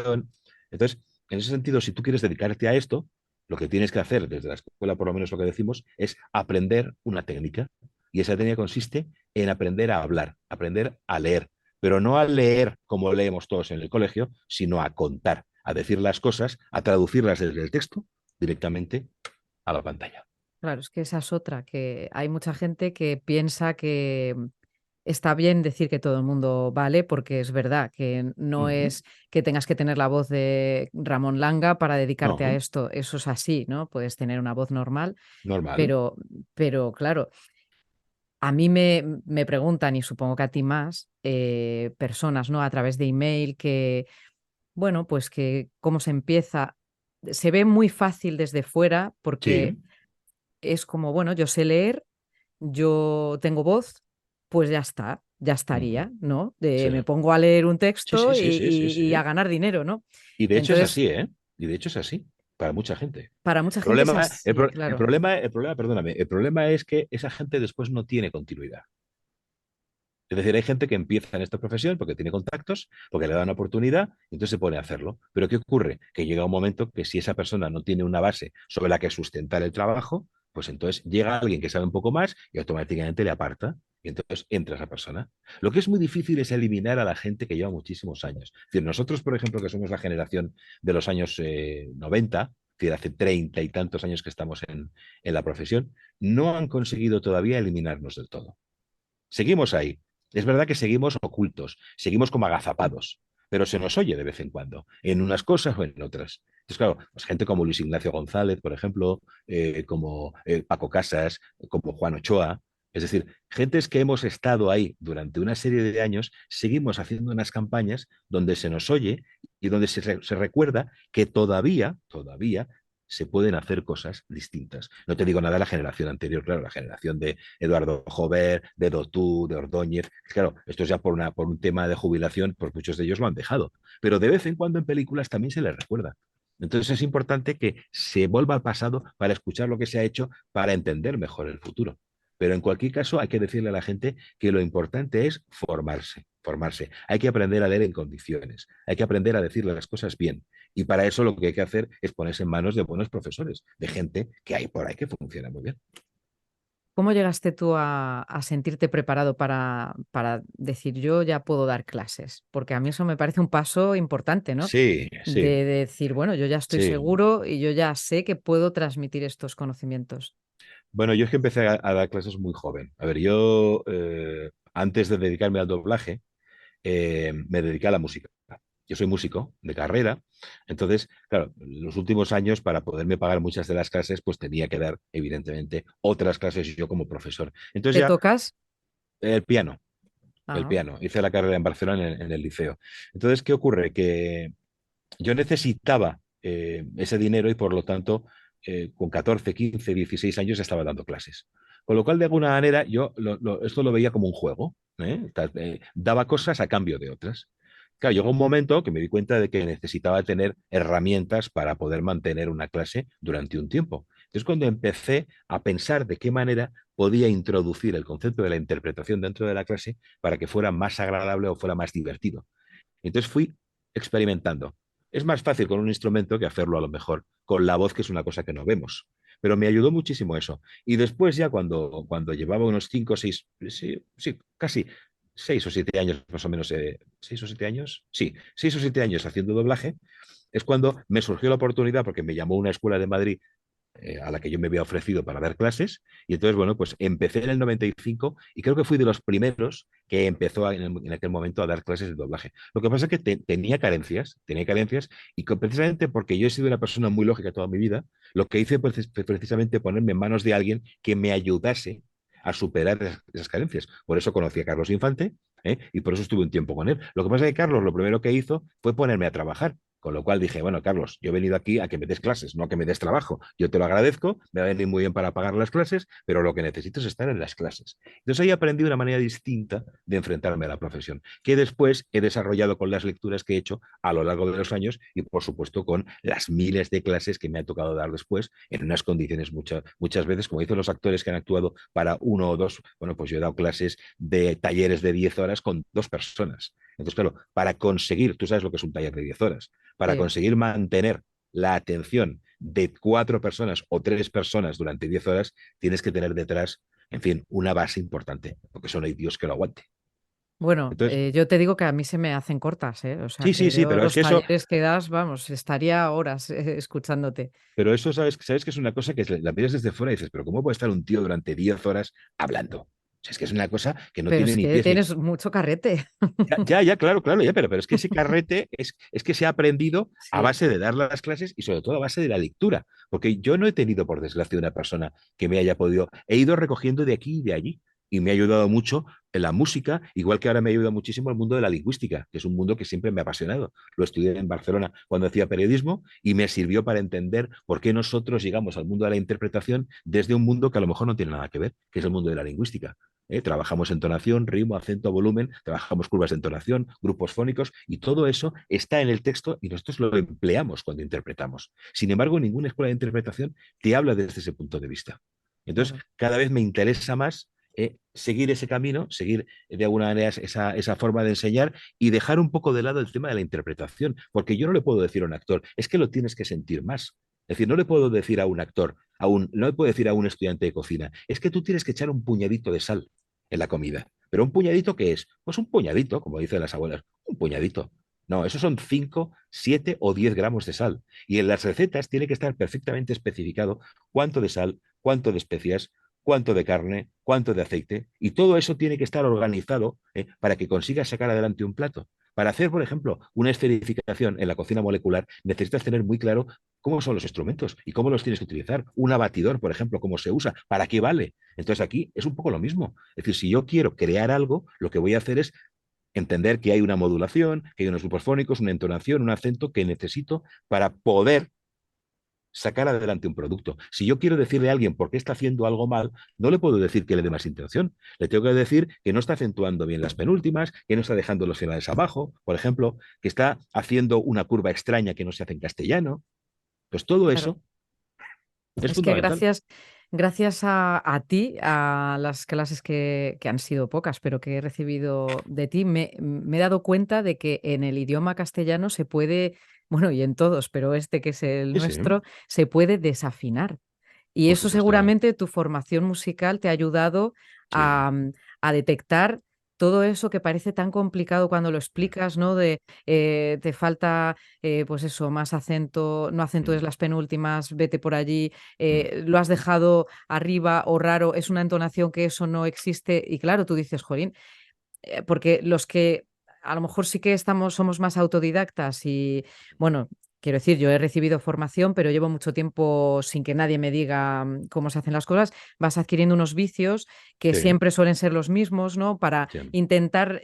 Entonces, en ese sentido, si tú quieres dedicarte a esto, lo que tienes que hacer desde la escuela, por lo menos lo que decimos, es aprender una técnica. Y esa técnica consiste en aprender a hablar, aprender a leer, pero no a leer como leemos todos en el colegio, sino a contar, a decir las cosas, a traducirlas desde el texto directamente a la pantalla. Claro, es que esa es otra, que hay mucha gente que piensa que está bien decir que todo el mundo vale, porque es verdad que no Ujú. es que tengas que tener la voz de Ramón Langa para dedicarte a No, esto. Eso es así, ¿no? Puedes tener una voz normal, normal. pero, pero claro, a mí me preguntan, y supongo que a ti más, personas, ¿no? A través de email que, bueno, pues que cómo se empieza. Se ve muy fácil desde fuera porque Sí. es como, bueno, yo sé leer, yo tengo voz, pues ya está, ya Ujú. estaría, ¿no? Sí. Me pongo a leer un Sí, texto sí, sí, sí, sí, y a sí. ganar dinero, ¿no? Y de hecho es Entonces, así, ¿eh? Y de hecho es así para mucha gente. para mucha El gente es problema, así, claro. perdóname, el problema es que esa gente después no tiene continuidad. Es decir, hay gente que empieza en esta profesión porque tiene contactos, porque le dan una oportunidad, y entonces se pone a hacerlo. Pero ¿qué ocurre? Que llega un momento que si esa persona no tiene una base sobre la que sustentar el trabajo, pues entonces llega alguien que sabe un poco más y automáticamente le aparta. Y entonces entra esa persona. Lo que es muy difícil es eliminar a la gente que lleva muchísimos años. Es decir, nosotros, por ejemplo, que somos la generación de los años 90, es decir, hace 30 y tantos años que estamos en la profesión, no han conseguido todavía eliminarnos del todo. Seguimos ahí. Es verdad que seguimos ocultos, seguimos como agazapados, pero se nos oye de vez en cuando, en unas cosas o en otras. Entonces, claro, pues gente como Luis Ignacio González, por ejemplo, como Paco Casas, como Juan Ochoa, es decir, gentes que hemos estado ahí durante una serie de años, seguimos haciendo unas campañas donde se nos oye y donde se recuerda que todavía se pueden hacer cosas distintas. No te digo nada de la generación anterior, claro, la generación de Eduardo Jover, de Dotú, de Ordóñez. Claro, esto es ya por un tema de jubilación, pues muchos de ellos lo han dejado. Pero de vez en cuando en películas también se les recuerda. Entonces es importante que se vuelva al pasado para escuchar lo que se ha hecho, para entender mejor el futuro. Pero en cualquier caso hay que decirle a la gente que lo importante es formarse, formarse. Hay que aprender a leer en condiciones, hay que aprender a decir las cosas bien. Y para eso lo que hay que hacer es ponerse en manos de buenos profesores, de gente que hay por ahí que funciona muy bien. ¿Cómo llegaste tú a sentirte preparado para decir yo ya puedo dar clases? Porque a mí eso me parece un paso importante, ¿no? Sí, sí, De decir, bueno, yo ya estoy sí. seguro y yo ya sé que puedo transmitir estos conocimientos. Bueno, yo es que empecé a dar clases muy joven. A ver, yo antes de dedicarme al doblaje, me dediqué a la música. Yo soy músico de carrera, entonces, claro, los últimos años para poderme pagar muchas de las clases, pues tenía que dar, evidentemente, otras clases yo como profesor. Entonces ¿Qué ya tocas? el piano, el Ah, piano. Hice la carrera en Barcelona en el liceo. Entonces, ¿qué ocurre? Que yo necesitaba ese dinero y por lo tanto con 14, 15, 16 años estaba dando clases. Con lo cual, de alguna manera, yo esto lo veía como un juego. Daba cosas a cambio de otras. Claro, llegó un momento que me di cuenta de que necesitaba tener herramientas para poder mantener una clase durante un tiempo. Entonces, cuando empecé a pensar de qué manera podía introducir el concepto de la interpretación dentro de la clase para que fuera más agradable o fuera más divertido. Entonces fui experimentando. Es más fácil con un instrumento que hacerlo a lo mejor con la voz, que es una cosa que no vemos. Pero me ayudó muchísimo eso. Y después ya cuando llevaba unos 5 o 6, sí, sí, casi 6 o 7 años más o menos, 6 o 7 años, sí, 6 o 7 años haciendo doblaje, es cuando me surgió la oportunidad porque me llamó una escuela de Madrid a la que yo me había ofrecido para dar clases. Y entonces, bueno, pues empecé en el 95 y creo que fui de los primeros que empezó en aquel momento a dar clases de doblaje. Lo que pasa es que tenía carencias y que precisamente porque yo he sido una persona muy lógica toda mi vida, lo que hice pues, fue precisamente ponerme en manos de alguien que me ayudase a superar esas carencias. Por eso conocí a Carlos Infante, y por eso estuve un tiempo con él. Lo que pasa es que Carlos lo primero que hizo fue ponerme a trabajar. Con lo cual dije, bueno, Carlos, yo he venido aquí a que me des clases, no a que me des trabajo. Yo te lo agradezco, me va a venir muy bien para pagar las clases, pero lo que necesito es estar en las clases. Entonces ahí aprendí una manera distinta de enfrentarme a la profesión, que después he desarrollado con las lecturas que he hecho a lo largo de los años y, por supuesto, con las miles de clases que me ha tocado dar después en unas condiciones muchas veces, como dicen los actores que han actuado para uno o dos, bueno, pues yo he dado clases de talleres de 10 horas con 2 personas. Entonces, claro, para conseguir, tú sabes lo que es un taller de 10 horas, para sí. conseguir mantener la atención de 4 personas o 3 personas durante 10 horas, tienes que tener detrás, en fin, una base importante, porque eso no hay Dios que lo aguante. Bueno, Entonces, yo te digo que a mí se me hacen cortas, ¿eh? O sea, sí, sí, que sí, yo pero es los que eso, talleres que das, vamos, estaría horas escuchándote. sabes que es una cosa que la miras desde fuera y dices, pero ¿cómo puede estar un tío durante 10 horas hablando? O sea, es que es una cosa que no Pero tiene es ni que pies ni... tienes mucho carrete. Ya, claro, claro, ya, pero es que ese carrete es que se ha aprendido a Sí, base de dar las clases y sobre todo a base de la lectura, porque yo no he tenido, por desgracia, una persona que me haya podido, he ido recogiendo de aquí y de allí y me ha ayudado mucho en la música, igual que ahora me ayuda muchísimo el mundo de la lingüística, que es un mundo que siempre me ha apasionado. Lo estudié en Barcelona cuando hacía periodismo y me sirvió para entender por qué nosotros llegamos al mundo de la interpretación desde un mundo que a lo mejor no tiene nada que ver, que es el mundo de la lingüística. Trabajamos entonación, ritmo, acento, volumen, trabajamos curvas de entonación, grupos fónicos y todo eso está en el texto y nosotros lo empleamos cuando interpretamos. Sin embargo, ninguna escuela de interpretación te habla desde ese punto de vista. Entonces, claro, cada vez me interesa más seguir ese camino, seguir de alguna manera esa forma de enseñar y dejar un poco de lado el tema de la interpretación, porque yo no le puedo decir a un actor, es que lo tienes que sentir más. Es decir, no le puedo decir a un actor, no le puedo decir a un estudiante de cocina, es que tú tienes que echar un puñadito de sal en la comida. ¿Pero un puñadito qué es? Pues un puñadito, como dicen las abuelas, un puñadito. No, esos son 5, 7 o 10 gramos de sal. Y en las recetas tiene que estar perfectamente especificado cuánto de sal, cuánto de especias, cuánto de carne, cuánto de aceite. Y todo eso tiene que estar organizado para que consigas sacar adelante un plato. Para hacer, por ejemplo, una esferificación en la cocina molecular, necesitas tener muy claro cómo son los instrumentos y cómo los tienes que utilizar. Un abatidor, por ejemplo, cómo se usa, para qué vale. Entonces aquí es un poco lo mismo. Es decir, si yo quiero crear algo, lo que voy a hacer es entender que hay una modulación, que hay unos grupos fónicos, una entonación, un acento que necesito para poder sacar adelante un producto. Si yo quiero decirle a alguien por qué está haciendo algo mal, no le puedo decir que le dé más intención. Le tengo que decir que no está acentuando bien las penúltimas, que no está dejando los finales abajo, por ejemplo, que está haciendo una curva extraña que no se hace en castellano. Pues todo claro. eso es Es que fundamental. gracias a ti, a las clases que han sido pocas, pero que he recibido de ti, me he dado cuenta de que en el idioma castellano se puede, bueno, y en todos, pero este que es el Sí, sí, nuestro, se puede desafinar. Y por eso supuesto. seguramente tu formación musical te ha ayudado Sí, a detectar todo eso que parece tan complicado cuando lo explicas, ¿no? De te falta, pues eso, más acento, no acentúes mm, las penúltimas, vete por allí, mm, lo has dejado arriba o raro, es una entonación que eso no existe. Y claro, tú dices, jolín, porque los que a lo mejor sí que somos más autodidactas y, bueno, quiero decir, yo he recibido formación, pero llevo mucho tiempo sin que nadie me diga cómo se hacen las cosas, vas adquiriendo unos vicios que sí, siempre suelen ser los mismos, ¿no? Para sí, intentar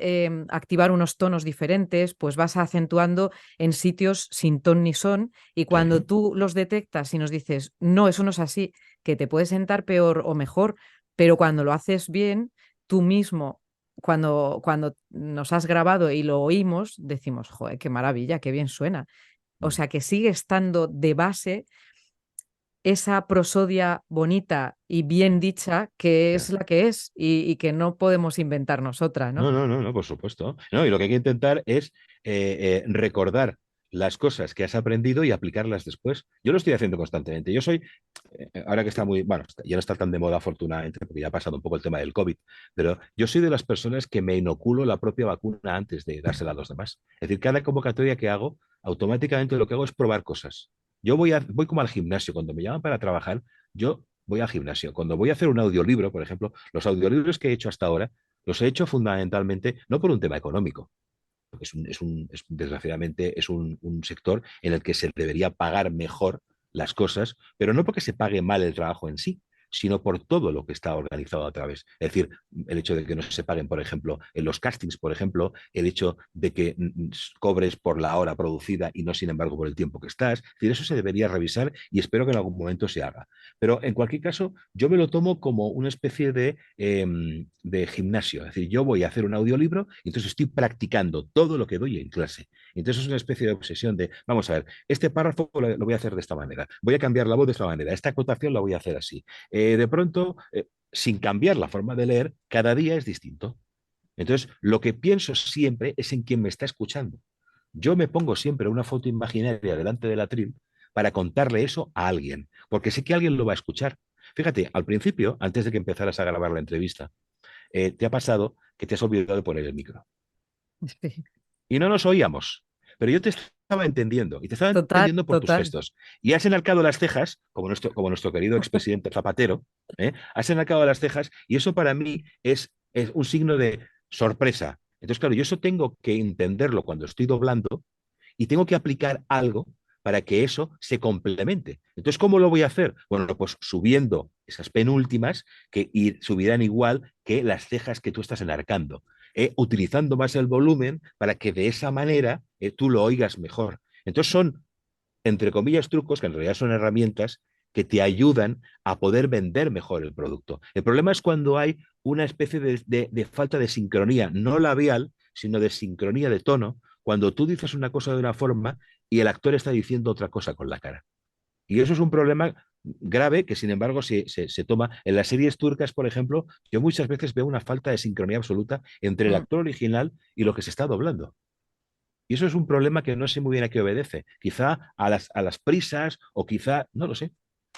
activar unos tonos diferentes, pues vas acentuando en sitios sin ton ni son y cuando sí, tú los detectas y nos dices, no, eso no es así, que te puede sentar peor o mejor, pero cuando lo haces bien, tú mismo cuando nos has grabado y lo oímos, decimos, joder, qué maravilla, qué bien suena. O mm, sea, que sigue estando de base esa prosodia bonita y bien dicha que sí. es la que es y que no podemos inventar nosotras, ¿no? No, no, no, no, por supuesto. No, y lo que hay que intentar es recordar las cosas que has aprendido y aplicarlas después. Yo lo estoy haciendo constantemente. Yo soy, ahora que está muy, bueno, ya no está tan de moda afortunadamente, porque ya ha pasado un poco el tema del COVID, pero yo soy de las personas que me inoculo la propia vacuna antes de dársela a los demás. Es decir, cada convocatoria que hago, automáticamente lo que hago es probar cosas. Voy como al gimnasio. Cuando me llaman para trabajar, yo voy al gimnasio. Cuando voy a hacer un audiolibro, por ejemplo, los audiolibros que he hecho hasta ahora, los he hecho fundamentalmente no por un tema económico, porque desgraciadamente es un sector en el que se debería pagar mejor las cosas, pero no porque se pague mal el trabajo en sí, sino por todo lo que está organizado a través. Es decir, el hecho de que no se paguen, por ejemplo, en los castings, por ejemplo, el hecho de que cobres por la hora producida y no, sin embargo, por el tiempo que estás. Es decir, eso se debería revisar y espero que en algún momento se haga. Pero en cualquier caso, yo me lo tomo como una especie de gimnasio. Es decir, yo voy a hacer un audiolibro y entonces estoy practicando todo lo que doy en clase. Entonces es una especie de obsesión de, vamos a ver, este párrafo lo voy a hacer de esta manera, voy a cambiar la voz de esta manera, esta acotación la voy a hacer así. De pronto, sin cambiar la forma de leer, cada día es distinto. Entonces, lo que pienso siempre es en quien me está escuchando. Yo me pongo siempre una foto imaginaria delante del atril para contarle eso a alguien, porque sé que alguien lo va a escuchar. Fíjate, al principio, antes de que empezaras a grabar la entrevista, te ha pasado que te has olvidado de poner el micro. Sí. Y no nos oíamos. Pero yo te estaba entendiendo, y te estaba Total, entendiendo por tus total. gestos. Y has enarcado las cejas, como nuestro querido expresidente Zapatero, ¿eh? Has enarcado las cejas, y eso para mí es un signo de sorpresa. Entonces, claro, yo eso tengo que entenderlo cuando estoy doblando y tengo que aplicar algo para que eso se complemente. Entonces, ¿cómo lo voy a hacer? Bueno, pues subiendo esas penúltimas que subirán igual que las cejas que tú estás enarcando, utilizando más el volumen para que de esa manera tú lo oigas mejor. Entonces son, entre comillas, trucos que en realidad son herramientas que te ayudan a poder vender mejor el producto. El problema es cuando hay una especie de falta de sincronía, no labial, sino de sincronía de tono, cuando tú dices una cosa de una forma y el actor está diciendo otra cosa con la cara. Y eso es un problema grave que, sin embargo, se toma. En las series turcas, por ejemplo, yo muchas veces veo una falta de sincronía absoluta entre el Mm. actor original y lo que se está doblando. Y eso es un problema que no sé muy bien a qué obedece. Quizá a las prisas o quizá, no lo sé.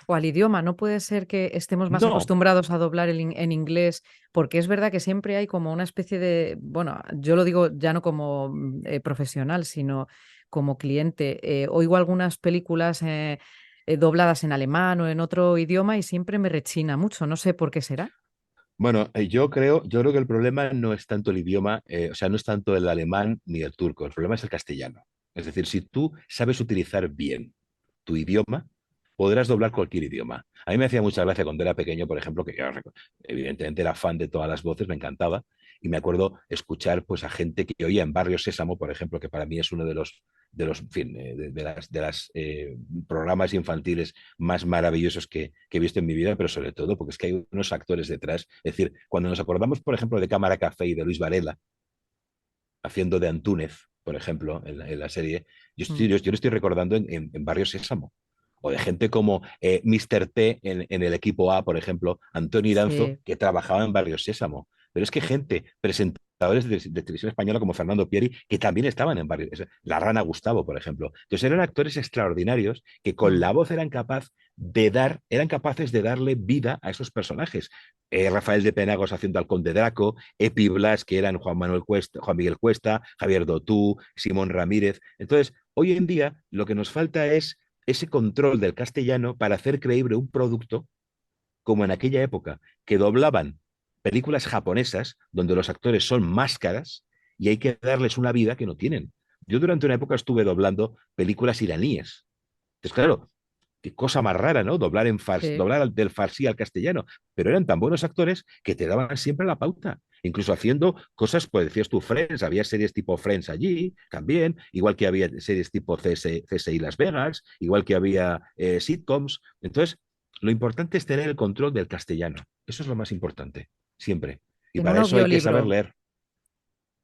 O al idioma, no puede ser que estemos más No, acostumbrados a doblar en inglés, porque es verdad que siempre hay como una especie de, bueno, yo lo digo ya no como profesional, sino como cliente. Oigo algunas películas dobladas en alemán o en otro idioma y siempre me rechina mucho, no sé por qué será. bueno, yo creo que el problema no es tanto el idioma, o sea, no es tanto el alemán ni el turco, el problema es el castellano. Es decir, si tú sabes utilizar bien tu idioma, podrás doblar cualquier idioma. A mí me hacía mucha gracia cuando era pequeño, por ejemplo, que yo evidentemente era fan de todas las voces, me encantaba, y me acuerdo escuchar pues a gente que oía en Barrio Sésamo, por ejemplo, que para mí es uno en fin, de las programas infantiles más maravillosos que he visto en mi vida, pero sobre todo porque es que hay unos actores detrás. Es decir, cuando nos acordamos, por ejemplo, de Cámara Café y de Luis Varela, haciendo de Antúnez, por ejemplo, en la serie, Mm. yo lo estoy recordando en Barrio Sésamo. O de gente como Mr. T en el equipo A, por ejemplo, Antonio Iranzo, Sí, que trabajaba en Barrio Sésamo. Pero es que gente, presentadores de televisión española como Fernando Pieri, que también estaban en Barrio Sésamo. La Rana Gustavo, por ejemplo. Entonces eran actores extraordinarios que con mm, la voz eran capaces de darle vida a esos personajes. Rafael de Penagos haciendo al Conde Draco, Epi Blas, que eran Juan Manuel Cuesta, Juan Miguel Cuesta, Javier Dotú, Simón Ramírez. Entonces, hoy en día lo que nos falta es ese control del castellano para hacer creíble un producto como en aquella época, que doblaban películas japonesas donde los actores son máscaras y hay que darles una vida que no tienen. Yo durante una época estuve doblando películas iraníes. Entonces, claro, qué cosa más rara, ¿no? sí. Doblar del farsi al castellano. Pero eran tan buenos actores que te daban siempre la pauta. Incluso haciendo cosas, pues decías tú, Friends, había series tipo Friends allí también, igual que había series tipo CSI Las Vegas, igual que había sitcoms. Entonces, lo importante es tener el control del castellano. Eso es lo más importante, siempre. Y En un para eso hay que saber audiolibro. leer.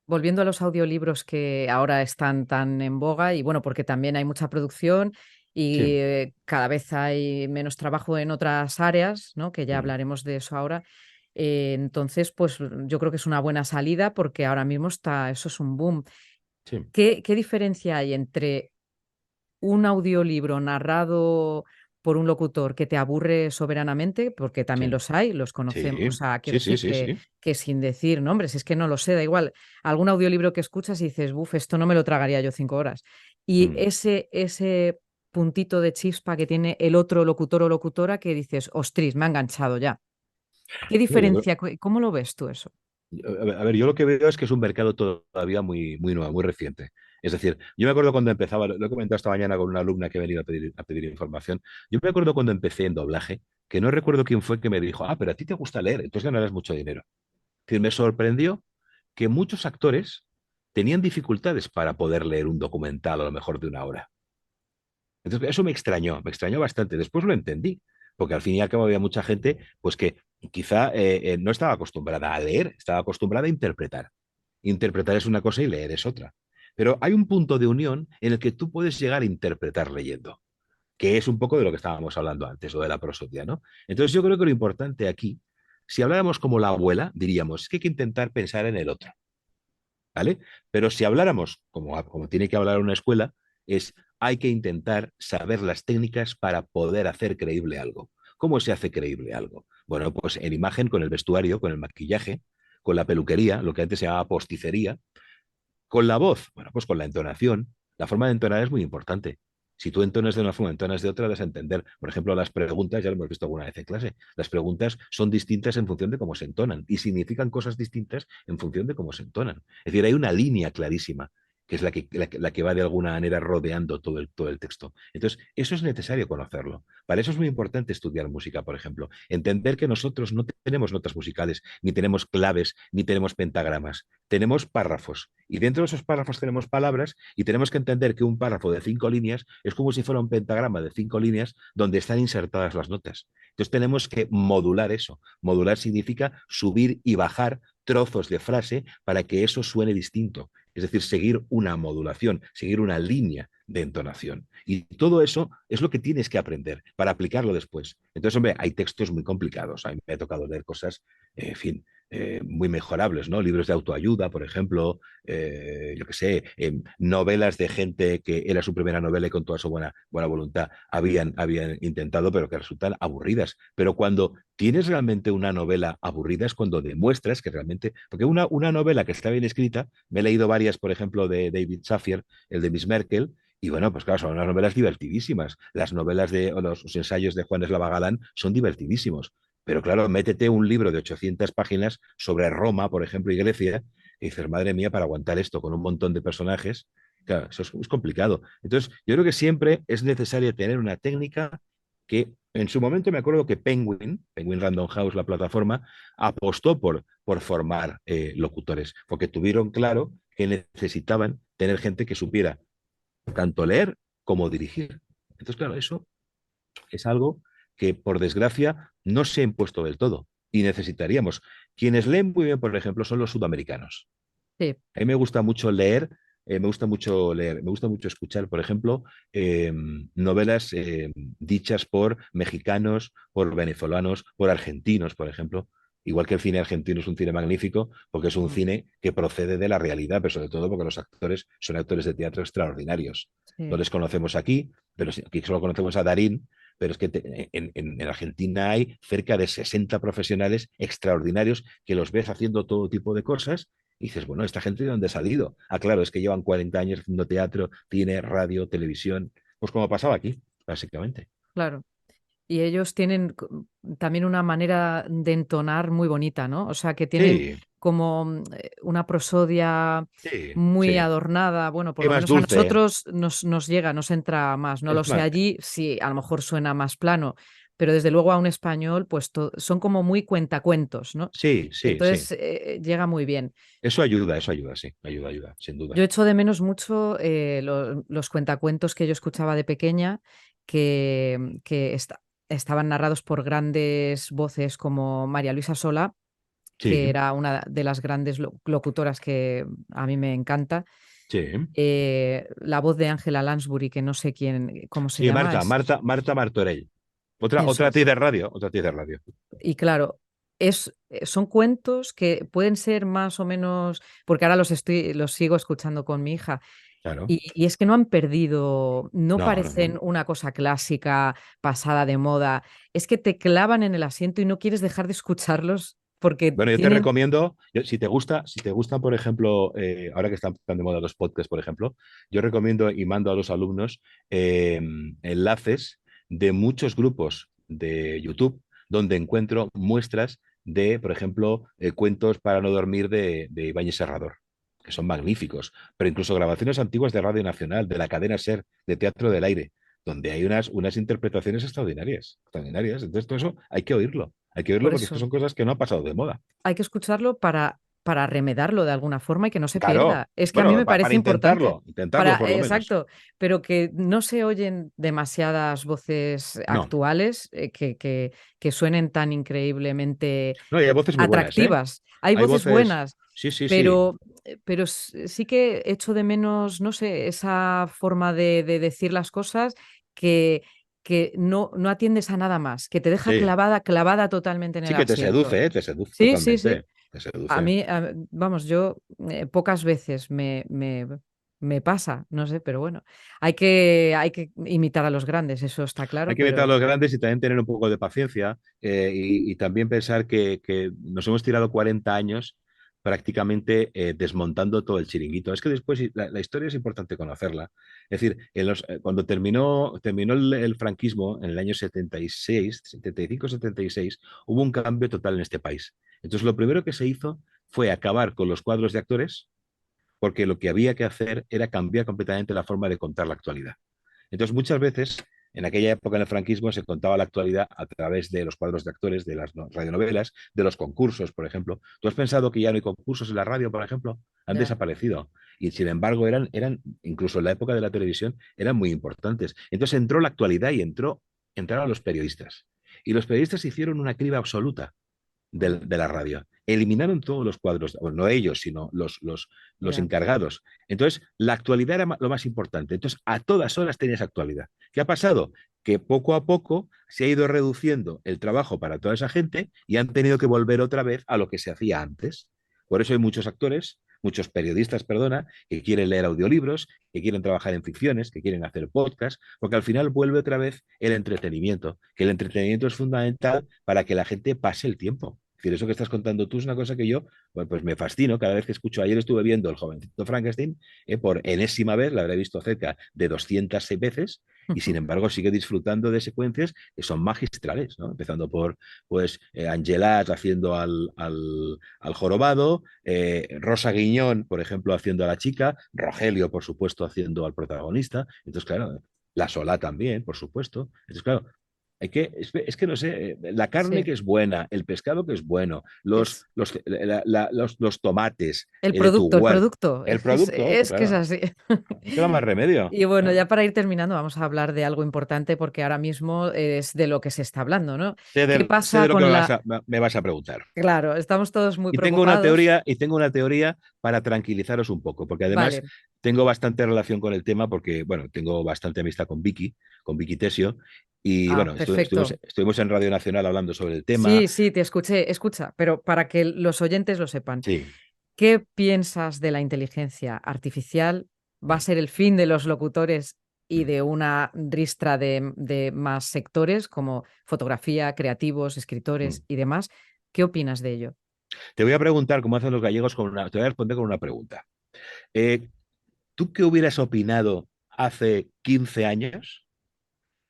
Volviendo a los audiolibros que ahora están tan en boga y bueno, porque también hay mucha producción y Sí. cada vez hay menos trabajo en otras áreas, ¿no? Que ya Mm, hablaremos de eso ahora. Entonces, pues yo creo que es una buena salida porque ahora mismo está, eso es un boom. sí. ¿Qué diferencia hay entre un audiolibro narrado por un locutor que te aburre soberanamente, porque también Sí. los hay, los conocemos, o Sí. sea, quiero Sí, sí, decir sí, sí. que sin decir nombres, es que no lo sé, da igual, algún audiolibro que escuchas y dices: "Buf, esto no me lo tragaría yo 5 horas". Y Mm. ese puntito de chispa que tiene el otro locutor o locutora que dices: "Ostras, me ha enganchado ya". ¿Qué No, yo creo, diferencia? ¿Cómo lo ves tú eso? a ver, yo lo que veo es que es un mercado todavía muy nuevo, muy reciente. Es decir, yo me acuerdo cuando empezaba, lo he comentado esta mañana con una alumna que ha venido a pedir información. Yo me acuerdo cuando empecé en doblaje, que no recuerdo quién fue que me dijo, pero a ti te gusta leer, entonces ganarás mucho dinero. Es decir, me sorprendió que muchos actores tenían dificultades para poder leer un documental a lo mejor de una hora. Entonces, eso me extrañó bastante. Después lo entendí, porque al fin y al cabo había mucha gente pues que quizá no estaba acostumbrada a leer, estaba acostumbrada a interpretar. Interpretar es una cosa y leer es otra. Pero hay un punto de unión en el que tú puedes llegar a interpretar leyendo, que es un poco de lo que estábamos hablando antes, o de la prosodia, ¿no? Entonces yo creo que lo importante aquí, si habláramos como la abuela, diríamos es que hay que intentar pensar en el otro. ¿Vale? Pero si habláramos, como tiene que hablar una escuela, es hay que intentar saber las técnicas para poder hacer creíble algo. ¿Cómo se hace creíble algo? Bueno, pues en imagen, con el vestuario, con el maquillaje, con la peluquería, lo que antes se llamaba posticería. Con la voz, bueno, pues con la entonación. La forma de entonar es muy importante. Si tú entonas de una forma, entonas de otra, das a entender. Por ejemplo, las preguntas, ya lo hemos visto alguna vez en clase, las preguntas son distintas en función de cómo se entonan y significan cosas distintas en función de cómo se entonan. Es decir, hay una línea clarísima que es la que va de alguna manera rodeando todo el texto. Entonces, eso es necesario conocerlo. Para eso es muy importante estudiar música, por ejemplo. Entender que nosotros no tenemos notas musicales, ni tenemos claves, ni tenemos pentagramas. Tenemos párrafos. Y dentro de esos párrafos tenemos palabras y tenemos que entender que un párrafo de 5 líneas es como si fuera un pentagrama de 5 líneas donde están insertadas las notas. Entonces tenemos que modular eso. Modular significa subir y bajar trozos de frase para que eso suene distinto. Es decir, seguir una modulación, seguir una línea de entonación. Y todo eso es lo que tienes que aprender para aplicarlo después. Entonces, hombre, hay textos muy complicados. A mí me ha tocado leer cosas, en fin, muy mejorables, ¿no? Libros de autoayuda, por ejemplo, yo qué sé, novelas de gente que era su primera novela y con toda su buena voluntad habían intentado, pero que resultan aburridas. Pero cuando tienes realmente una novela aburrida es cuando demuestras que realmente, porque una novela que está bien escrita, me he leído varias, por ejemplo, de David Safir, el de Miss Merkel, y bueno, pues claro, son unas novelas divertidísimas. Las novelas o los ensayos de Juan Eslava Galán son divertidísimos. Pero claro, métete un libro de 800 páginas sobre Roma, por ejemplo, y Grecia, y dices, madre mía, para aguantar esto con un montón de personajes, claro, eso es complicado. Entonces, yo creo que siempre es necesario tener una técnica que en su momento me acuerdo que Penguin Random House, la plataforma, apostó por formar locutores, porque tuvieron claro que necesitaban tener gente que supiera tanto leer como dirigir. Entonces, claro, eso es algo que, por desgracia, no se ha impuesto del todo y necesitaríamos. Quienes leen muy bien, por ejemplo, son los sudamericanos. Sí, A mí me gusta mucho leer, me gusta mucho escuchar, por ejemplo, novelas dichas por mexicanos, por venezolanos, por argentinos, por ejemplo. Igual que el cine argentino es un cine magnífico, porque es un mm, cine que procede de la realidad, pero sobre todo porque los actores son actores de teatro extraordinarios. No sí. les conocemos aquí, pero aquí solo conocemos a Darín, pero es que en Argentina hay cerca de 60 profesionales extraordinarios que los ves haciendo todo tipo de cosas y dices, bueno, ¿esta gente de dónde ha salido? Ah, claro, es que llevan 40 años haciendo teatro, cine, radio, televisión, pues como pasaba aquí, básicamente. Claro. Y ellos tienen también una manera de entonar muy bonita, ¿no? O sea, que tienen Sí, como una prosodia sí, muy sí. adornada. Bueno, por Y lo más menos a dulce, nosotros nos llega, nos entra más. No lo es sé más, allí, sí, a lo mejor suena más plano, pero desde luego a un español, pues son como muy cuentacuentos, ¿no? sí, sí, sí. Entonces llega muy bien. Eso ayuda, sí, ayuda, sin duda. Yo echo de menos mucho los cuentacuentos que yo escuchaba de pequeña, que estaban narrados por grandes voces como María Luisa Sola, que Sí, era una de las grandes locutoras que a mí me encanta. sí. La voz de Ángela Lansbury, que no sé cómo se Sí, llama, es Marta Martorell. eso Otra es. actriz de radio, otra actriz de radio. Y claro, son cuentos que pueden ser más o menos, porque ahora los sigo escuchando con mi hija. Claro. Y es que no han perdido, no No, no, no. parecen una cosa clásica, pasada de moda. Es que te clavan en el asiento y no quieres dejar de escucharlos porque Bueno, yo te tienen. recomiendo, si te gusta, por ejemplo, ahora que están tan de moda los podcasts, por ejemplo, yo recomiendo y mando a los alumnos enlaces de muchos grupos de YouTube donde encuentro muestras de, por ejemplo, cuentos para no dormir de Ibáñez Serrador, que son magníficos, pero incluso grabaciones antiguas de Radio Nacional, de la cadena SER, de Teatro del Aire, donde hay unas interpretaciones extraordinarias, extraordinarias. Entonces, todo eso hay que oírlo Por porque es que eso son cosas que no han pasado de moda. hay que escucharlo para remedarlo de alguna forma y que no se Claro, pierda. Es que a mí bueno, me para parece importante. intentarlo por lo menos. Exacto, pero que no se oyen demasiadas voces No, actuales que suenen tan increíblemente no, y hay voces muy buenas, ¿eh? atractivas. Hay Hay voces voces, buenas, sí, sí, sí, pero sí que echo de menos, no sé, esa forma de decir las cosas que, que no atiendes a nada más, que te deja sí, clavada totalmente en sí el que asiento. te seduce Sí, sí, sí. totalmente, te A seduce. mí, vamos, yo pocas veces me pasa, no sé, pero bueno, hay que imitar a los grandes, eso está Hay claro, que evitar a pero los grandes y también tener un poco de paciencia y también pensar que nos hemos tirado 40 años prácticamente desmontando todo el chiringuito. Es que después la historia es importante conocerla. Es decir, cuando terminó el franquismo en el año 76, 75, 76, hubo un cambio total en este país. Entonces, lo primero que se hizo fue acabar con los cuadros de actores, porque lo que había que hacer era cambiar completamente la forma de contar la actualidad. Entonces, muchas veces, en aquella época en el franquismo, se contaba la actualidad a través de los cuadros de actores, de las radionovelas, de los concursos, por ejemplo. ¿Tú has pensado que ya no hay concursos en la radio, por ejemplo? Han Ya, desaparecido. Y sin embargo, incluso en la época de la televisión, eran muy importantes. Entonces entró la actualidad y entraron los periodistas. Y los periodistas hicieron una criba absoluta de la radio. Eliminaron todos los cuadros, bueno, no ellos, sino los ya. encargados. Entonces, la actualidad era lo más importante. Entonces, a todas horas tenías actualidad. ¿Qué ha pasado? Que poco a poco se ha ido reduciendo el trabajo para toda esa gente y han tenido que volver otra vez a lo que se hacía antes. Por eso hay muchos actores, muchos periodistas, perdona, que quieren leer audiolibros, que quieren trabajar en ficciones, que quieren hacer podcasts, porque al final vuelve otra vez el entretenimiento, que el entretenimiento es fundamental para que la gente pase el tiempo. Es decir, eso que estás contando tú es una cosa que yo, bueno, pues me fascino cada vez que escucho. Ayer estuve viendo El jovencito Frankenstein por enésima vez, la habré visto cerca de 206 veces, y sin embargo sigue disfrutando de secuencias que son magistrales, ¿no? Empezando por pues Angelat haciendo al jorobado, Rosa Guiñón, por ejemplo, haciendo a la chica, Rogelio, por supuesto, haciendo al protagonista. Entonces, claro, la Solá también, por supuesto. Entonces, claro, es que no sé, la carne Sí. que es buena, el pescado que es bueno, Es los tomates de tu el huerto, producto, el producto, es que es claro, así. no queda más remedio. Y bueno, Claro. ya para ir terminando, vamos a hablar de algo importante porque ahora mismo es de lo que se está hablando, ¿no? ¿Qué Sé de pasa lo que con la... me vas a preguntar. Claro, estamos todos muy preocupados. Y tengo una teoría para tranquilizaros un poco, porque además Vale. tengo bastante relación con el tema, porque, bueno, tengo bastante amistad con Vicky Tesio, y Ah, bueno, perfecto. estuvimos en Radio Nacional hablando sobre el tema. Sí, sí, te escuché. Escucha, pero para que los oyentes lo sepan, Sí. ¿qué piensas de la inteligencia artificial? ¿Va a Mm, ser el fin de los locutores y mm, de una ristra de más sectores como fotografía, creativos, mm. escritores y demás? ¿Qué opinas de ello? Te voy a preguntar, cómo hacen los gallegos, te voy a responder con una pregunta. Eh, ¿Tú qué hubieras opinado hace 15 años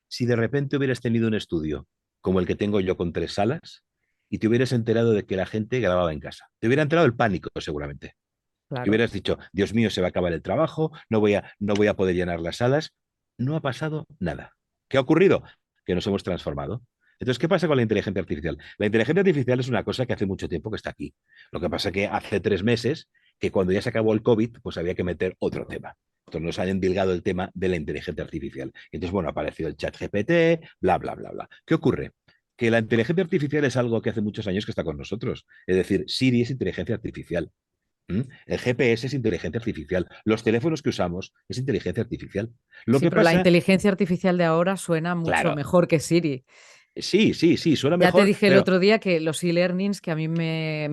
si de repente hubieras tenido un estudio como el que tengo yo con 3 salas y te hubieras enterado de que la gente grababa en casa? Te hubiera entrado el pánico, seguramente. Y Claro. hubieras dicho, Dios mío, se va a acabar el trabajo, no voy a poder llenar las salas. No ha pasado nada. ¿Qué ha ocurrido? Que nos hemos transformado. Entonces, ¿qué pasa con la inteligencia artificial? La inteligencia artificial es una cosa que hace mucho tiempo que está aquí. Lo que pasa es que hace 3 meses, que cuando ya se acabó el COVID, pues había que meter otro tema. Entonces nos han endilgado el tema de la inteligencia artificial. Entonces, bueno, ha aparecido el chat GPT, bla, bla, bla, bla. ¿Qué ocurre? Que la inteligencia artificial es algo que hace muchos años que está con nosotros. Es decir, Siri es inteligencia artificial. El GPS es inteligencia artificial. Los teléfonos que usamos es inteligencia artificial. Lo Sí, que pero la pasa, inteligencia artificial de ahora suena mucho claro, mejor que Siri. sí, sí, sí, suena Ya te mejor, dije el pero otro día que los e-learnings que a mí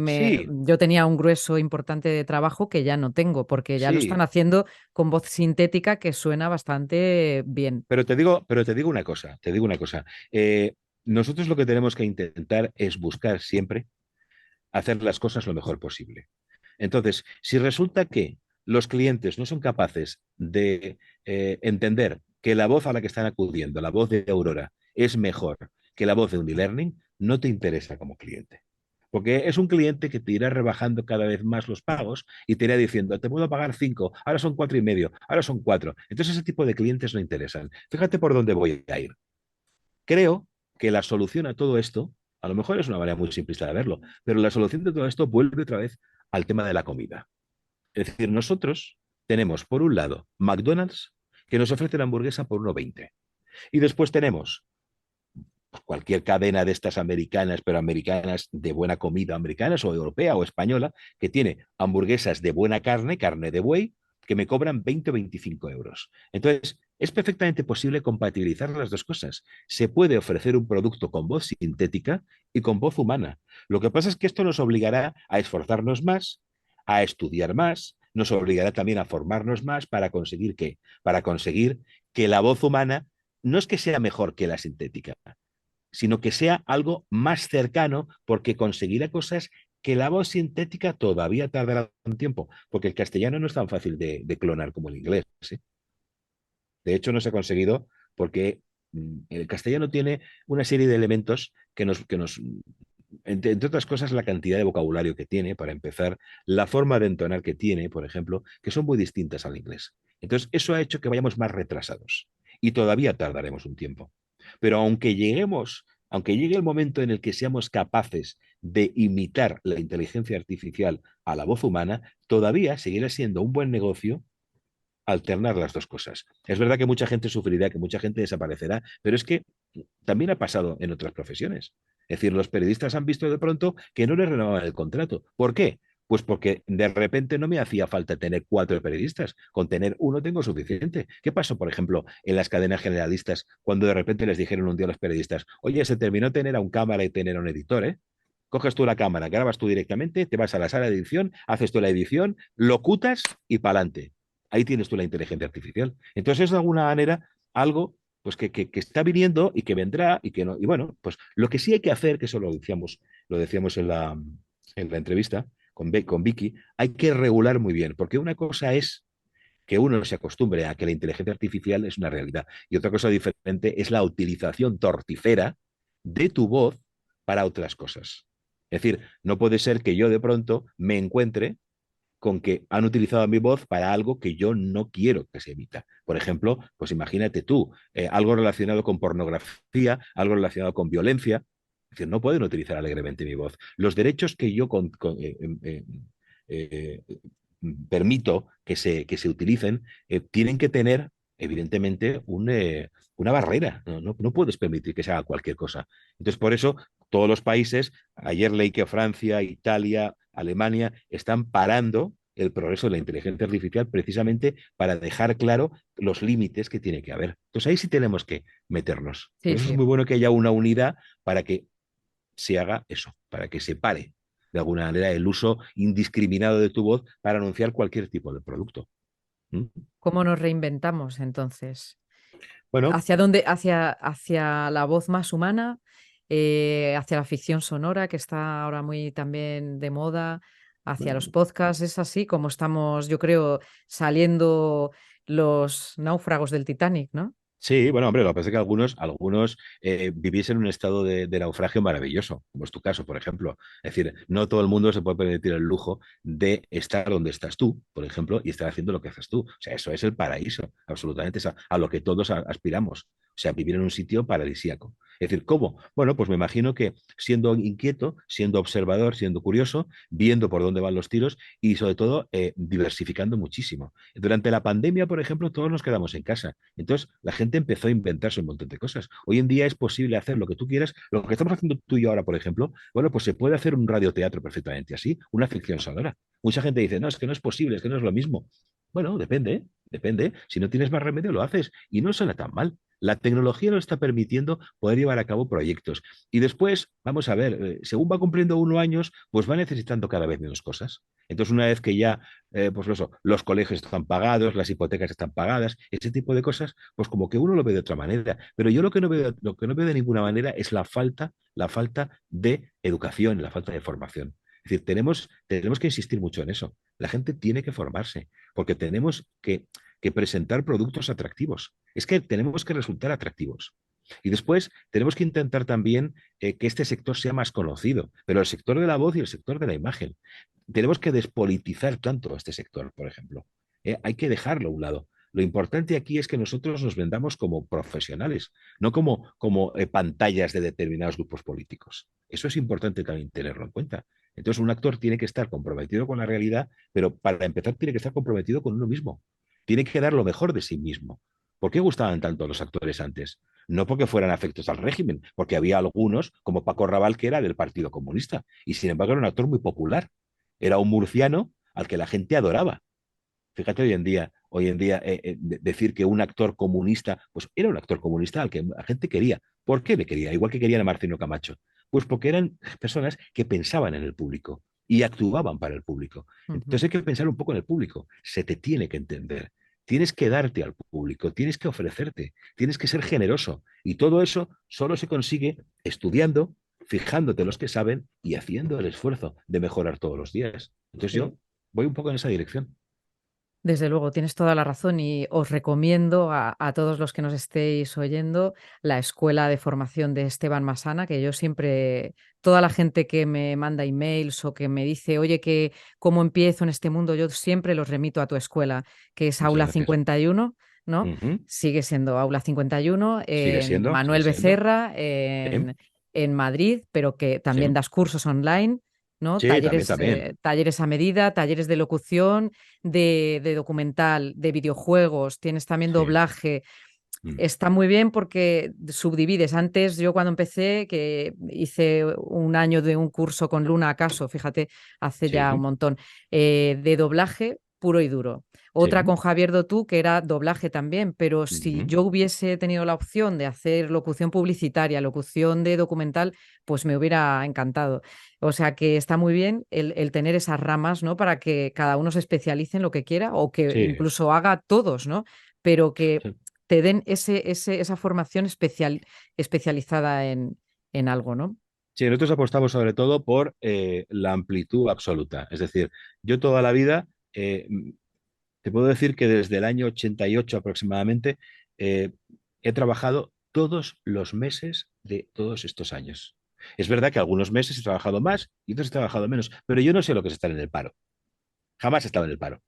sí, yo tenía un grueso importante de trabajo que ya no tengo, porque ya lo están sí. haciendo con voz sintética que suena bastante bien. Pero te digo una cosa, te digo una cosa. Eh, Nosotros lo que tenemos que intentar es buscar siempre hacer las cosas lo mejor posible. Entonces, si resulta que los clientes no son capaces de entender que la voz a la que están acudiendo, la voz de Aurora, es mejor que la voz de un e-learning, no te interesa como cliente. Porque es un cliente que te irá rebajando cada vez más los pagos y te irá diciendo, te puedo pagar 5, ahora son 4,5, ahora son 4. Entonces ese tipo de clientes no interesan. Fíjate por dónde voy a ir. Creo que la solución a todo esto, a lo mejor es una manera muy simplista de verlo, pero la solución de todo esto vuelve otra vez al tema de la comida. Es decir, nosotros tenemos, por un lado, McDonald's, que nos ofrece la hamburguesa por 1,20. Y después tenemos cualquier cadena de estas americanas, pero americanas de buena comida, americanas o europea o española, que tiene hamburguesas de buena carne, carne de buey, que me cobran 20 o 25 euros. Entonces, es perfectamente posible compatibilizar las dos cosas. Se puede ofrecer un producto con voz sintética y con voz humana. Lo que pasa es que esto nos obligará a esforzarnos más, a estudiar más, nos obligará también a formarnos más para conseguir qué, para conseguir que la voz humana no es que sea mejor que la sintética, sino que sea algo más cercano porque conseguirá cosas que la voz sintética todavía tardará un tiempo, porque el castellano no es tan fácil de clonar como el inglés, ¿eh? De hecho, no se ha conseguido porque el castellano tiene una serie de elementos entre otras cosas, la cantidad de vocabulario que tiene, para empezar, la forma de entonar que tiene, por ejemplo, que son muy distintas al inglés. Entonces, eso ha hecho que vayamos más retrasados y todavía tardaremos un tiempo. Pero aunque llegue el momento en el que seamos capaces de imitar la inteligencia artificial a la voz humana, todavía seguirá siendo un buen negocio alternar las dos cosas. Es verdad que mucha gente sufrirá, que mucha gente desaparecerá, pero es que también ha pasado en otras profesiones. Es decir, los periodistas han visto de pronto que no les renovaban el contrato. ¿Por qué? Pues porque de repente no me hacía falta tener 4 periodistas. Con tener uno tengo suficiente. ¿Qué pasó, por ejemplo, en las cadenas generalistas cuando de repente les dijeron un día a los periodistas, oye, se terminó tener a un cámara y tener a un editor, ¿eh? Coges tú la cámara, grabas tú directamente, te vas a la sala de edición, haces tú la edición, locutas y pa'lante. Ahí tienes tú la inteligencia artificial. Entonces es de alguna manera algo pues que está viniendo y que vendrá y que no. Y bueno, pues lo que sí hay que hacer, que eso lo decíamos en la entrevista con Vicky, hay que regular muy bien, porque una cosa es que uno se acostumbre a que la inteligencia artificial es una realidad y otra cosa diferente es la utilización torticera de tu voz para otras cosas. Es decir, no puede ser que yo de pronto me encuentre con que han utilizado mi voz para algo que yo no quiero que se emita. Por ejemplo, pues imagínate tú, algo relacionado con pornografía, algo relacionado con violencia. Es decir, no pueden utilizar alegremente mi voz. Los derechos que yo eh, permito que se utilicen tienen que tener, evidentemente, una barrera. No puedes permitir que se haga cualquier cosa. Entonces, por eso, todos los países, ayer leí que Francia, Italia, Alemania, están parando el progreso de la inteligencia artificial precisamente para dejar claro los límites que tiene que haber. Entonces ahí sí tenemos que meternos. Por Sí, eso es sí. muy bueno que haya una unidad para que se haga eso, para que se pare de alguna manera el uso indiscriminado de tu voz para anunciar cualquier tipo de producto. ¿Mm? ¿Cómo nos reinventamos entonces? Bueno, ¿Hacia dónde? Hacia la voz más humana, hacia la ficción sonora, que está ahora muy también de moda, hacia los podcasts. Es así como estamos, yo creo, saliendo los náufragos del Titanic, ¿no? sí, bueno, hombre, lo que pasa es que algunos vivís en un estado de naufragio maravilloso, como es tu caso, por ejemplo. Es decir, no todo el mundo se puede permitir el lujo de estar donde estás tú, por ejemplo, y estar haciendo lo que haces tú. O sea, eso es el paraíso, absolutamente, es a lo que todos aspiramos. O sea, vivir en un sitio paradisíaco. Es decir, ¿cómo? Bueno, pues me imagino que siendo inquieto, siendo observador, siendo curioso, viendo por dónde van los tiros y sobre todo diversificando muchísimo. Durante la pandemia, por ejemplo, todos nos quedamos en casa. Entonces, la gente empezó a inventarse un montón de cosas. Hoy en día es posible hacer lo que tú quieras. Lo que estamos haciendo tú y yo ahora, por ejemplo, bueno, pues se puede hacer un radioteatro perfectamente así, una ficción sonora. Mucha gente dice, no, es que no es posible, es que no es lo mismo. Bueno, depende, ¿eh? Depende. Si no tienes más remedio, lo haces. Y no suena tan mal. La tecnología nos está permitiendo poder llevar a cabo proyectos. Y después, vamos a ver, según va cumpliendo 1 años, pues va necesitando cada vez menos cosas. Entonces, una vez que ya pues eso, los colegios están pagados, las hipotecas están pagadas, ese tipo de cosas, pues como que uno lo ve de otra manera. Pero yo lo que no veo de ninguna manera es la falta de educación, la falta de formación. Es decir, tenemos que insistir mucho en eso. La gente tiene que formarse, porque tenemos que presentar productos atractivos. Es que tenemos que resultar atractivos. Y después tenemos que intentar también que este sector sea más conocido, pero el sector de la voz y el sector de la imagen. Tenemos que despolitizar tanto este sector, por ejemplo. Hay que dejarlo a un lado. Lo importante aquí es que nosotros nos vendamos como profesionales, no como pantallas de determinados grupos políticos. Eso es importante también tenerlo en cuenta. Entonces, un actor tiene que estar comprometido con la realidad, pero para empezar tiene que estar comprometido con uno mismo. Tiene que dar lo mejor de sí mismo. ¿Por qué gustaban tanto los actores antes? No porque fueran afectos al régimen, porque había algunos, como Paco Raval, que era del Partido Comunista, y sin embargo era un actor muy popular. Era un murciano al que la gente adoraba. Fíjate hoy en día decir que un actor comunista, pues era un actor comunista al que la gente quería. ¿Por qué le quería? Igual que querían a Marcelino Camacho. Pues porque eran personas que pensaban en el público y actuaban para el público. Ujú. Entonces hay que pensar un poco en el público. Se te tiene que entender. Tienes que darte al público, tienes que ofrecerte, tienes que ser generoso. Y todo eso solo se consigue estudiando, fijándote los que saben y haciendo el esfuerzo de mejorar todos los días. Entonces yo Sí. voy un poco en esa dirección. Desde luego, tienes toda la razón y os recomiendo a todos los que nos estéis oyendo la Escuela de Formación de Esteban Masana, que yo siempre, toda la gente que me manda emails o que me dice, oye, que cómo empiezo en este mundo, yo siempre los remito a tu escuela, que es Muchas Aula gracias. 51, ¿no? Ujú. Sigue siendo Aula 51 Sigue en siendo, sigue Manuel siendo. Becerra, Sí, en Madrid, pero que también sí, das cursos online. ¿No? sí, también, también. Talleres a medida, talleres de locución, de documental, de videojuegos, tienes también Sí. doblaje. Mm. Está muy bien porque subdivides. Antes, yo cuando empecé, que hice un año de un curso con Luna Acaso, fíjate, hace Sí, ya un montón, de doblaje puro y duro. Otra sí. con Javier Dotú, que era doblaje también, pero si Ujú. yo hubiese tenido la opción de hacer locución publicitaria, locución de documental, pues me hubiera encantado. O sea que está muy bien el tener esas ramas, ¿no? Para que cada uno se especialice en lo que quiera o que Sí, incluso haga todos, ¿no? Pero que sí. te den esa formación especializada en algo, ¿no? Sí, nosotros apostamos sobre todo por la amplitud absoluta. Es decir, yo toda la vida, te puedo decir que desde el año 88 aproximadamente, eh, he trabajado todos los meses de todos estos años. Es verdad que algunos meses he trabajado más y otros he trabajado menos, pero yo no sé lo que es estar en el paro. Jamás he estado en el paro.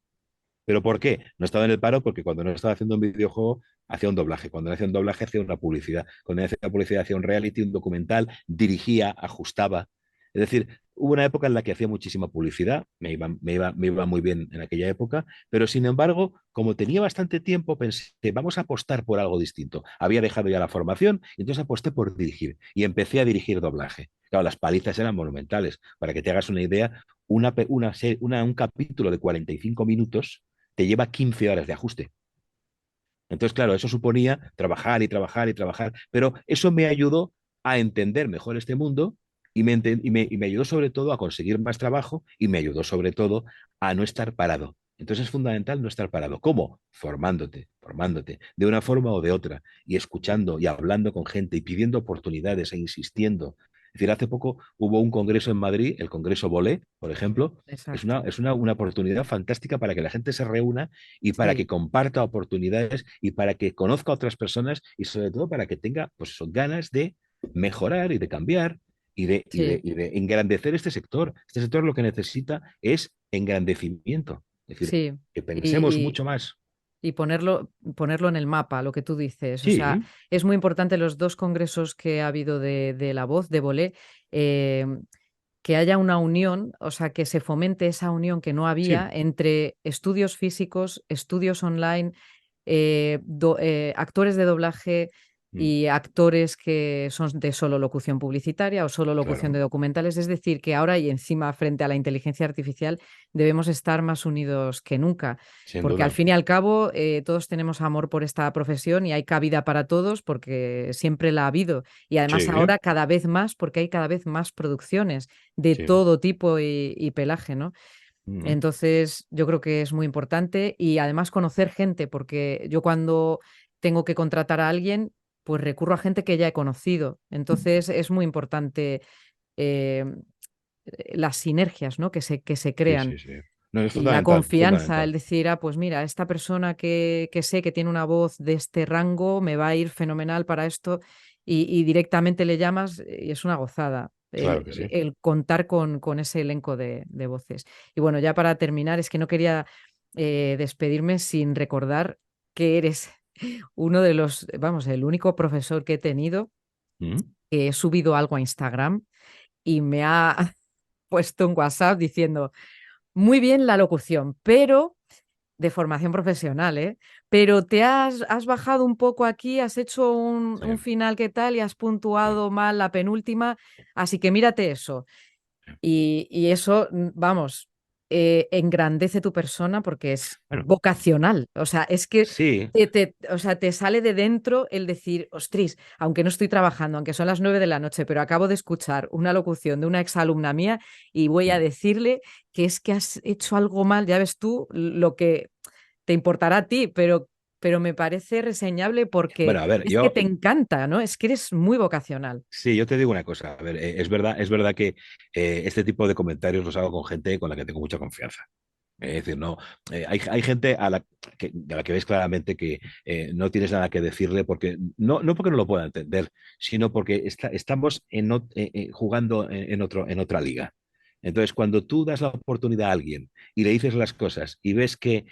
¿Pero por qué? No estaba en el paro porque cuando no estaba haciendo un videojuego hacía un doblaje. Cuando no hacía un doblaje hacía una publicidad. Cuando no hacía publicidad hacía un reality, un documental, dirigía, ajustaba. Es decir, hubo una época en la que hacía muchísima publicidad, me iba muy bien en aquella época, pero sin embargo, como tenía bastante tiempo, pensé, vamos a apostar por algo distinto. Había dejado ya la formación y entonces aposté por dirigir y empecé a dirigir doblaje. Claro, las palizas eran monumentales. Para que te hagas una idea, un capítulo de 45 minutos te lleva 15 horas de ajuste. Entonces, claro, eso suponía trabajar y trabajar y trabajar, pero eso me ayudó a entender mejor este mundo y me ayudó sobre todo a conseguir más trabajo y me ayudó sobre todo a no estar parado. Entonces es fundamental no estar parado. ¿Cómo? Formándote, formándote, de una forma o de otra, y escuchando y hablando con gente y pidiendo oportunidades e insistiendo. Es decir, hace poco hubo un congreso en Madrid, el Congreso Bolé, por ejemplo. Exacto. Una oportunidad fantástica para que la gente se reúna y para que Sí, comparta oportunidades y para que conozca a otras personas y sobre todo para que tenga pues eso, ganas de mejorar y de cambiar sí, y de engrandecer este sector. Este sector lo que necesita es engrandecimiento, es decir, sí. que pensemos Y, mucho más. y ponerlo en el mapa, lo que tú dices. O sea, Sí, es muy importante los dos congresos que ha habido de La Voz, de Bolé, eh, que haya una unión, o sea, que se fomente esa unión que no había sí. entre estudios físicos, estudios online, actores de doblaje Mm, y actores que son de solo locución publicitaria o solo locución de claro, documentales. Es decir, que ahora y encima frente a la inteligencia artificial debemos estar más unidos que nunca, sin porque al duda. fin y al cabo todos tenemos amor por esta profesión y hay cabida para todos porque siempre la ha habido. Y además Sí, ahora cada vez más porque hay cada vez más producciones de sí. todo tipo y pelaje, ¿no? Mm, Entonces, yo creo que es muy importante y además conocer gente, porque yo cuando tengo que contratar a alguien, pues recurro a gente que ya he conocido. Entonces, es muy importante eh, las sinergias, ¿no? Que se sí, crean sí, sí. No, es y la fundamental, confianza, el fundamental. decir, ah, pues mira, esta persona que sé que tiene una voz de este rango me va a ir fenomenal para esto y directamente le llamas y es una gozada Claro que sí. el contar con ese elenco de voces. Y bueno, ya para terminar, es que no quería despedirme sin recordar que eres uno de los, vamos, el único profesor que he tenido Mm, que he subido algo a Instagram y me ha puesto un WhatsApp diciendo, muy bien la locución, pero de formación profesional, ¿eh? Pero has bajado un poco aquí, has hecho sí, un final que tal y has sí, puntuado mal la penúltima, así que mírate eso. sí. Y eso, vamos, engrandece tu persona porque es Bueno, vocacional. O sea, es que sí. o sea, te sale de dentro el decir, ostras, aunque no estoy trabajando, aunque son las 9 de la noche, pero acabo de escuchar una locución de una exalumna mía y voy a Mm, decirle que es que has hecho algo mal. Ya ves tú lo que te importará a ti, pero pero me parece reseñable porque Bueno, a ver, es que yo te encanta, ¿no? Es que eres muy vocacional. sí, yo te digo una cosa. A ver, es verdad que este tipo de comentarios los hago con gente con la que tengo mucha confianza. Es decir, no, hay gente a la que ves claramente que no tienes nada que decirle porque no porque no lo pueda entender, sino porque estamos jugando en otra liga. Entonces, cuando tú das la oportunidad a alguien y le dices las cosas y ves que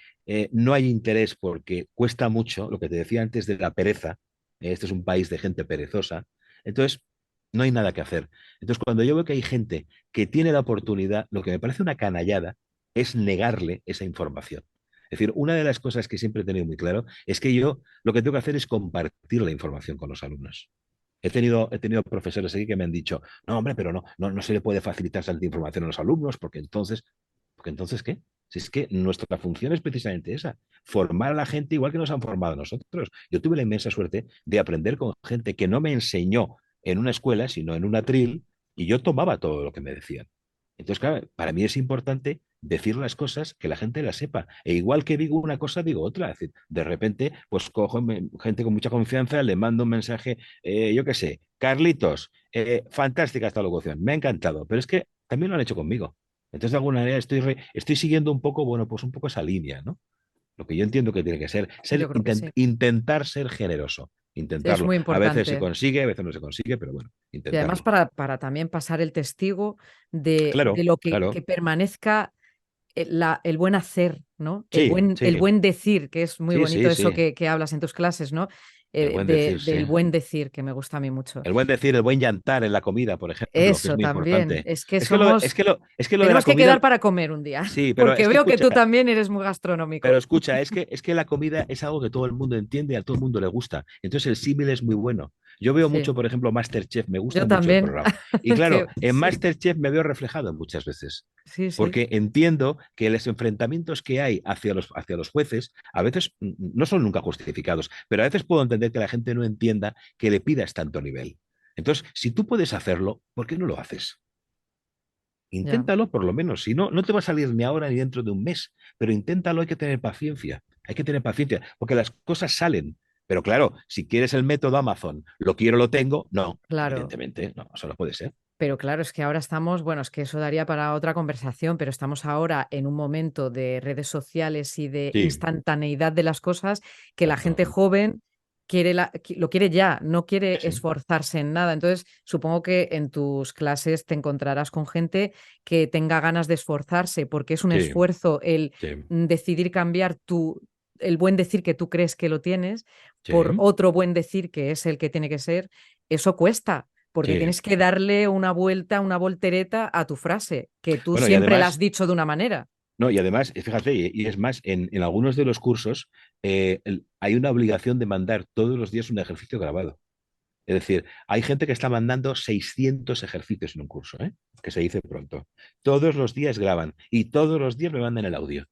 no hay interés porque cuesta mucho, lo que te decía antes de la pereza, este es un país de gente perezosa, entonces no hay nada que hacer. Entonces, cuando yo veo que hay gente que tiene la oportunidad, lo que me parece una canallada es negarle esa información. Es decir, una de las cosas que siempre he tenido muy claro es que yo lo que tengo que hacer es compartir la información con los alumnos. He tenido profesores aquí que me han dicho, no, hombre, pero no se le puede facilitar tanta información a los alumnos porque entonces, ¿qué? Si es que nuestra función es precisamente esa, formar a la gente igual que nos han formado a nosotros. Yo tuve la inmensa suerte de aprender con gente que no me enseñó en una escuela, sino en un atril, y yo tomaba todo lo que me decían. Entonces, claro, para mí es importante decir las cosas que la gente las sepa. E igual que digo una cosa, digo otra. Es decir, de repente, pues cojo gente con mucha confianza, le mando un mensaje, yo qué sé, Carlitos, fantástica esta locución, me ha encantado, pero es que también lo han hecho conmigo. Entonces, de alguna manera, estoy siguiendo un poco, bueno, pues un poco esa línea, ¿no? Lo que yo entiendo que tiene que Yo creo que sí. intentar ser generoso, Es intentarlo. muy A veces se importante. consigue, a veces no se consigue, pero bueno, Y además intentarlo. para también pasar el testigo de Claro, lo que claro. permanezca el buen hacer, ¿no? Sí, El sí, buen decir, que es muy sí, bonito sí, eso sí. que hablas en tus clases, ¿no? El buen decir, Del sí. buen decir, que me gusta a mí mucho. El buen decir, el buen llantar en la comida, por ejemplo, que es Eso muy también. importante. Es que somos, Es que lo de la tenemos que comida, quedar para comer un día, sí, pero porque es que veo que escucha, tú también eres muy pero gastronómico. escucha, es que la comida es algo que todo el mundo entiende y a todo el mundo le gusta. Entonces el símil es muy bueno. Yo veo Sí, mucho, por ejemplo, MasterChef, me gusta yo mucho el también. programa. Y claro, en Sí, MasterChef me veo reflejado muchas veces, sí, sí. porque entiendo que los enfrentamientos que hay hacia los jueces a veces no son nunca justificados, pero a veces puedo entender que la gente no entienda que le pidas tanto nivel. Entonces, si tú puedes hacerlo, ¿por qué no lo haces? Ya. Inténtalo por lo menos. Si no, no te va a salir ni ahora ni dentro de un mes, pero inténtalo, hay que tener paciencia. Hay que tener paciencia, porque las cosas salen. Pero claro, si quieres el método Amazon, lo quiero, lo tengo, no, Claro. evidentemente, no, eso no puede ser. Pero claro, es que ahora estamos, bueno, es que eso daría para otra conversación, pero estamos ahora en un momento de redes sociales y de Sí, instantaneidad de las cosas que la exacto. gente joven lo quiere ya, no quiere Sí, sí, esforzarse en nada. Entonces, supongo que en tus clases te encontrarás con gente que tenga ganas de esforzarse, porque es un sí, esfuerzo el sí, decidir cambiar el buen decir que tú crees que lo tienes por sí, otro buen decir que es el que tiene que ser. Eso cuesta porque sí. tienes que darle una vuelta, una voltereta a tu frase, que tú Bueno, y siempre la has además, dicho de una manera. no, y además, fíjate, y es más, en algunos de los cursos hay una obligación de mandar todos los días un ejercicio grabado. Es decir, hay gente que está mandando 600 ejercicios en un curso, ¿eh? Que se dice pronto. Todos los días graban y todos los días me mandan el audio.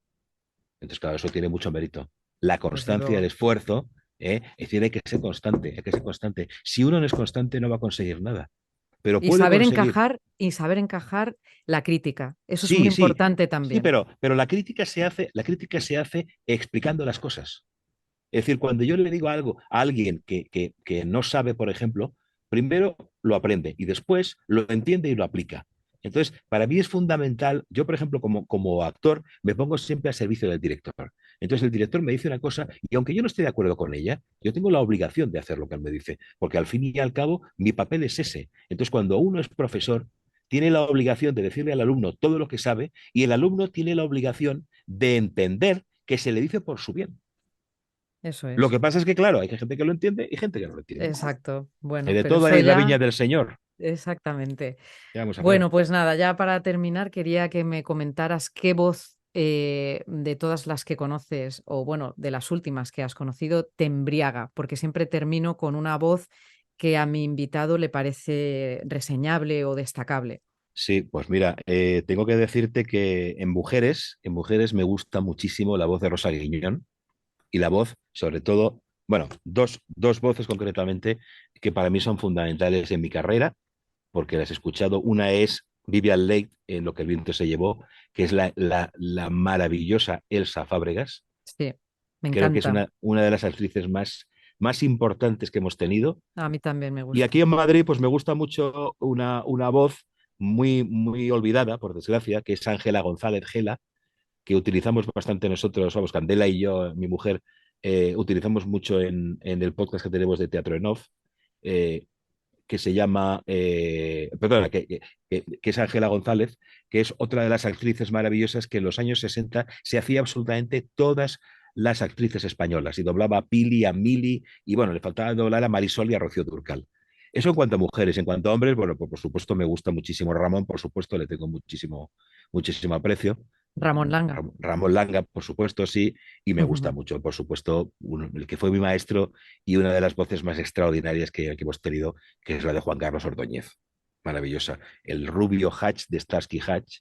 Entonces, claro, eso tiene mucho mérito. La Desde constancia, el luego. esfuerzo, ¿eh? Es decir, hay que ser constante, hay que ser constante. Si uno no es constante, no va a conseguir nada, pero puede conseguir. Y saber encajar la crítica. Eso es muy Sí, sí, importante sí, también. pero la crítica se hace explicando las cosas. Es decir, cuando yo le digo algo a alguien que no sabe, por ejemplo, primero lo aprende y después lo entiende y lo aplica. Entonces, para mí es fundamental, yo, por ejemplo, como actor, me pongo siempre a servicio del director. Entonces, el director me dice una cosa y aunque yo no esté de acuerdo con ella, yo tengo la obligación de hacer lo que él me dice, porque al fin y al cabo mi papel es ese. Entonces, cuando uno es profesor, tiene la obligación de decirle al alumno todo lo que sabe y el alumno tiene la obligación de entender que se le dice por su bien. Eso Lo es. que pasa es que, claro, hay gente que lo entiende y gente que no lo entiende. Exacto. Y Bueno, de pero todo eso hay en la ya, viña del Señor. exactamente. ¿Qué vamos a hacer? Bueno, pues nada, ya para terminar, quería que me comentaras qué voz de todas las que conoces, o bueno, de las últimas que has conocido, te embriaga, porque siempre termino con una voz que a mi invitado le parece reseñable o destacable. Sí, pues mira, tengo que decirte que en mujeres me gusta muchísimo la voz de Rosa Guiñón y la voz, sobre todo, bueno, dos voces concretamente que para mí son fundamentales en mi carrera, porque las he escuchado. Una es Vivian Leigh en Lo que el viento se llevó, que es la maravillosa Elsa Fábregas. Sí. Me Creo que es encanta. una de las actrices más importantes que hemos tenido. A mí también me Y gusta. aquí en Madrid, pues me gusta mucho una voz muy olvidada, por desgracia, que es Ángela González Gela, que utilizamos bastante nosotros, vamos, Candela y yo, mi mujer, utilizamos mucho en el podcast que tenemos de Teatro en Off, eh, que se llama, perdona, que es Ángela González, que es otra de las actrices maravillosas que en los años 60 se hacía absolutamente todas las actrices españolas y doblaba a Pili, a Mili y bueno, le faltaba doblar a Marisol y a Rocío Durcal. Eso en cuanto a mujeres, en cuanto a hombres, bueno, pues por supuesto me gusta muchísimo Ramón, por supuesto le tengo muchísimo aprecio. Ramón Langa. Ramón Langa, por supuesto, sí, y me gusta mucho, por supuesto, el que fue mi maestro y una de las voces más extraordinarias que hemos tenido, que es la de Juan Carlos Ordóñez. Maravillosa. El rubio Hatch de Starsky Hatch,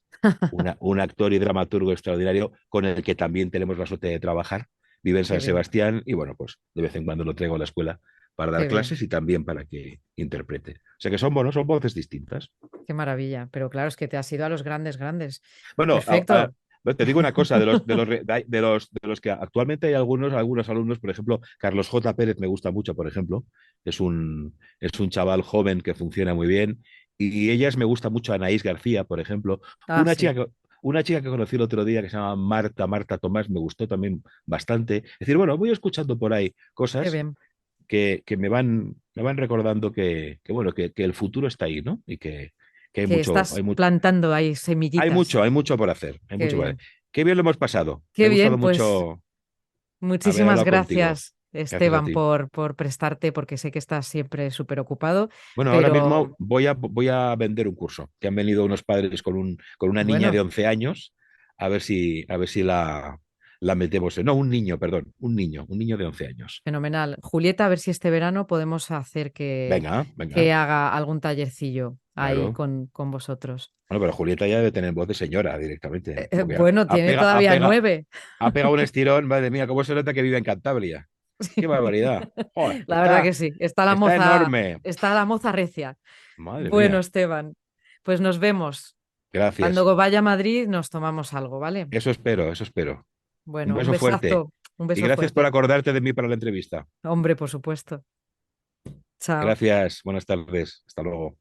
un actor y dramaturgo extraordinario con el que también tenemos la suerte de trabajar. Vive en Qué San bien, Sebastián y bueno, pues de vez en cuando lo traigo a la escuela para dar qué bien, clases y también para que interprete. O sea que son, bueno, son voces distintas. qué maravilla. Pero claro, es que te has ido a los grandes, grandes. Bueno, Perfecto. te digo una cosa, de los que actualmente hay algunos alumnos, por ejemplo, Carlos J. Pérez me gusta mucho, por ejemplo, es un chaval joven que funciona muy bien, y ellas me gusta mucho Anaís García, por ejemplo, Ah, una sí, chica que, una chica que conocí el otro día que se llama Marta Tomás, me gustó también bastante. Es decir, bueno, voy escuchando por ahí qué cosas bien. que me van recordando bueno, que el futuro está ahí, ¿no? Y que hay Que mucho, estás plantando ahí semillitas. hay mucho por hacer. Hay Qué mucho por hacer. bien. Qué bien lo hemos pasado. Me Qué ha gustado bien, pues mucho haber muchísimas hablado contigo. gracias, Gracias a Esteban, ti. por prestarte, porque sé que estás siempre súper ocupado, Bueno, ahora pero mismo voy a vender un curso. Que han venido unos padres con una niña de bueno, 11 años, a ver si la metemos. No, un niño, perdón. Un niño de 11 años. fenomenal. Julieta, a ver si este verano podemos hacer Venga, que venga. haga algún tallercillo ahí Claro. con vosotros. Bueno, pero Julieta ya debe tener voz de señora directamente, ¿eh? Porque ha, Bueno, ha tiene pega- ha todavía pega- 9. ha pegado un estirón. Madre mía, cómo se nota que vive en Cantabria. Qué barbaridad. Joder, La verdad que sí, está enorme. está la moza recia. Madre Bueno, mía. Esteban, pues nos vemos. Gracias. Cuando vaya a Madrid nos tomamos algo, ¿vale? Eso espero, eso espero. Un Bueno, beso fuerte. un Y beso gracias por fuerte. acordarte de mí para la entrevista. Hombre, por supuesto. Chao. Gracias. Buenas tardes. Hasta luego.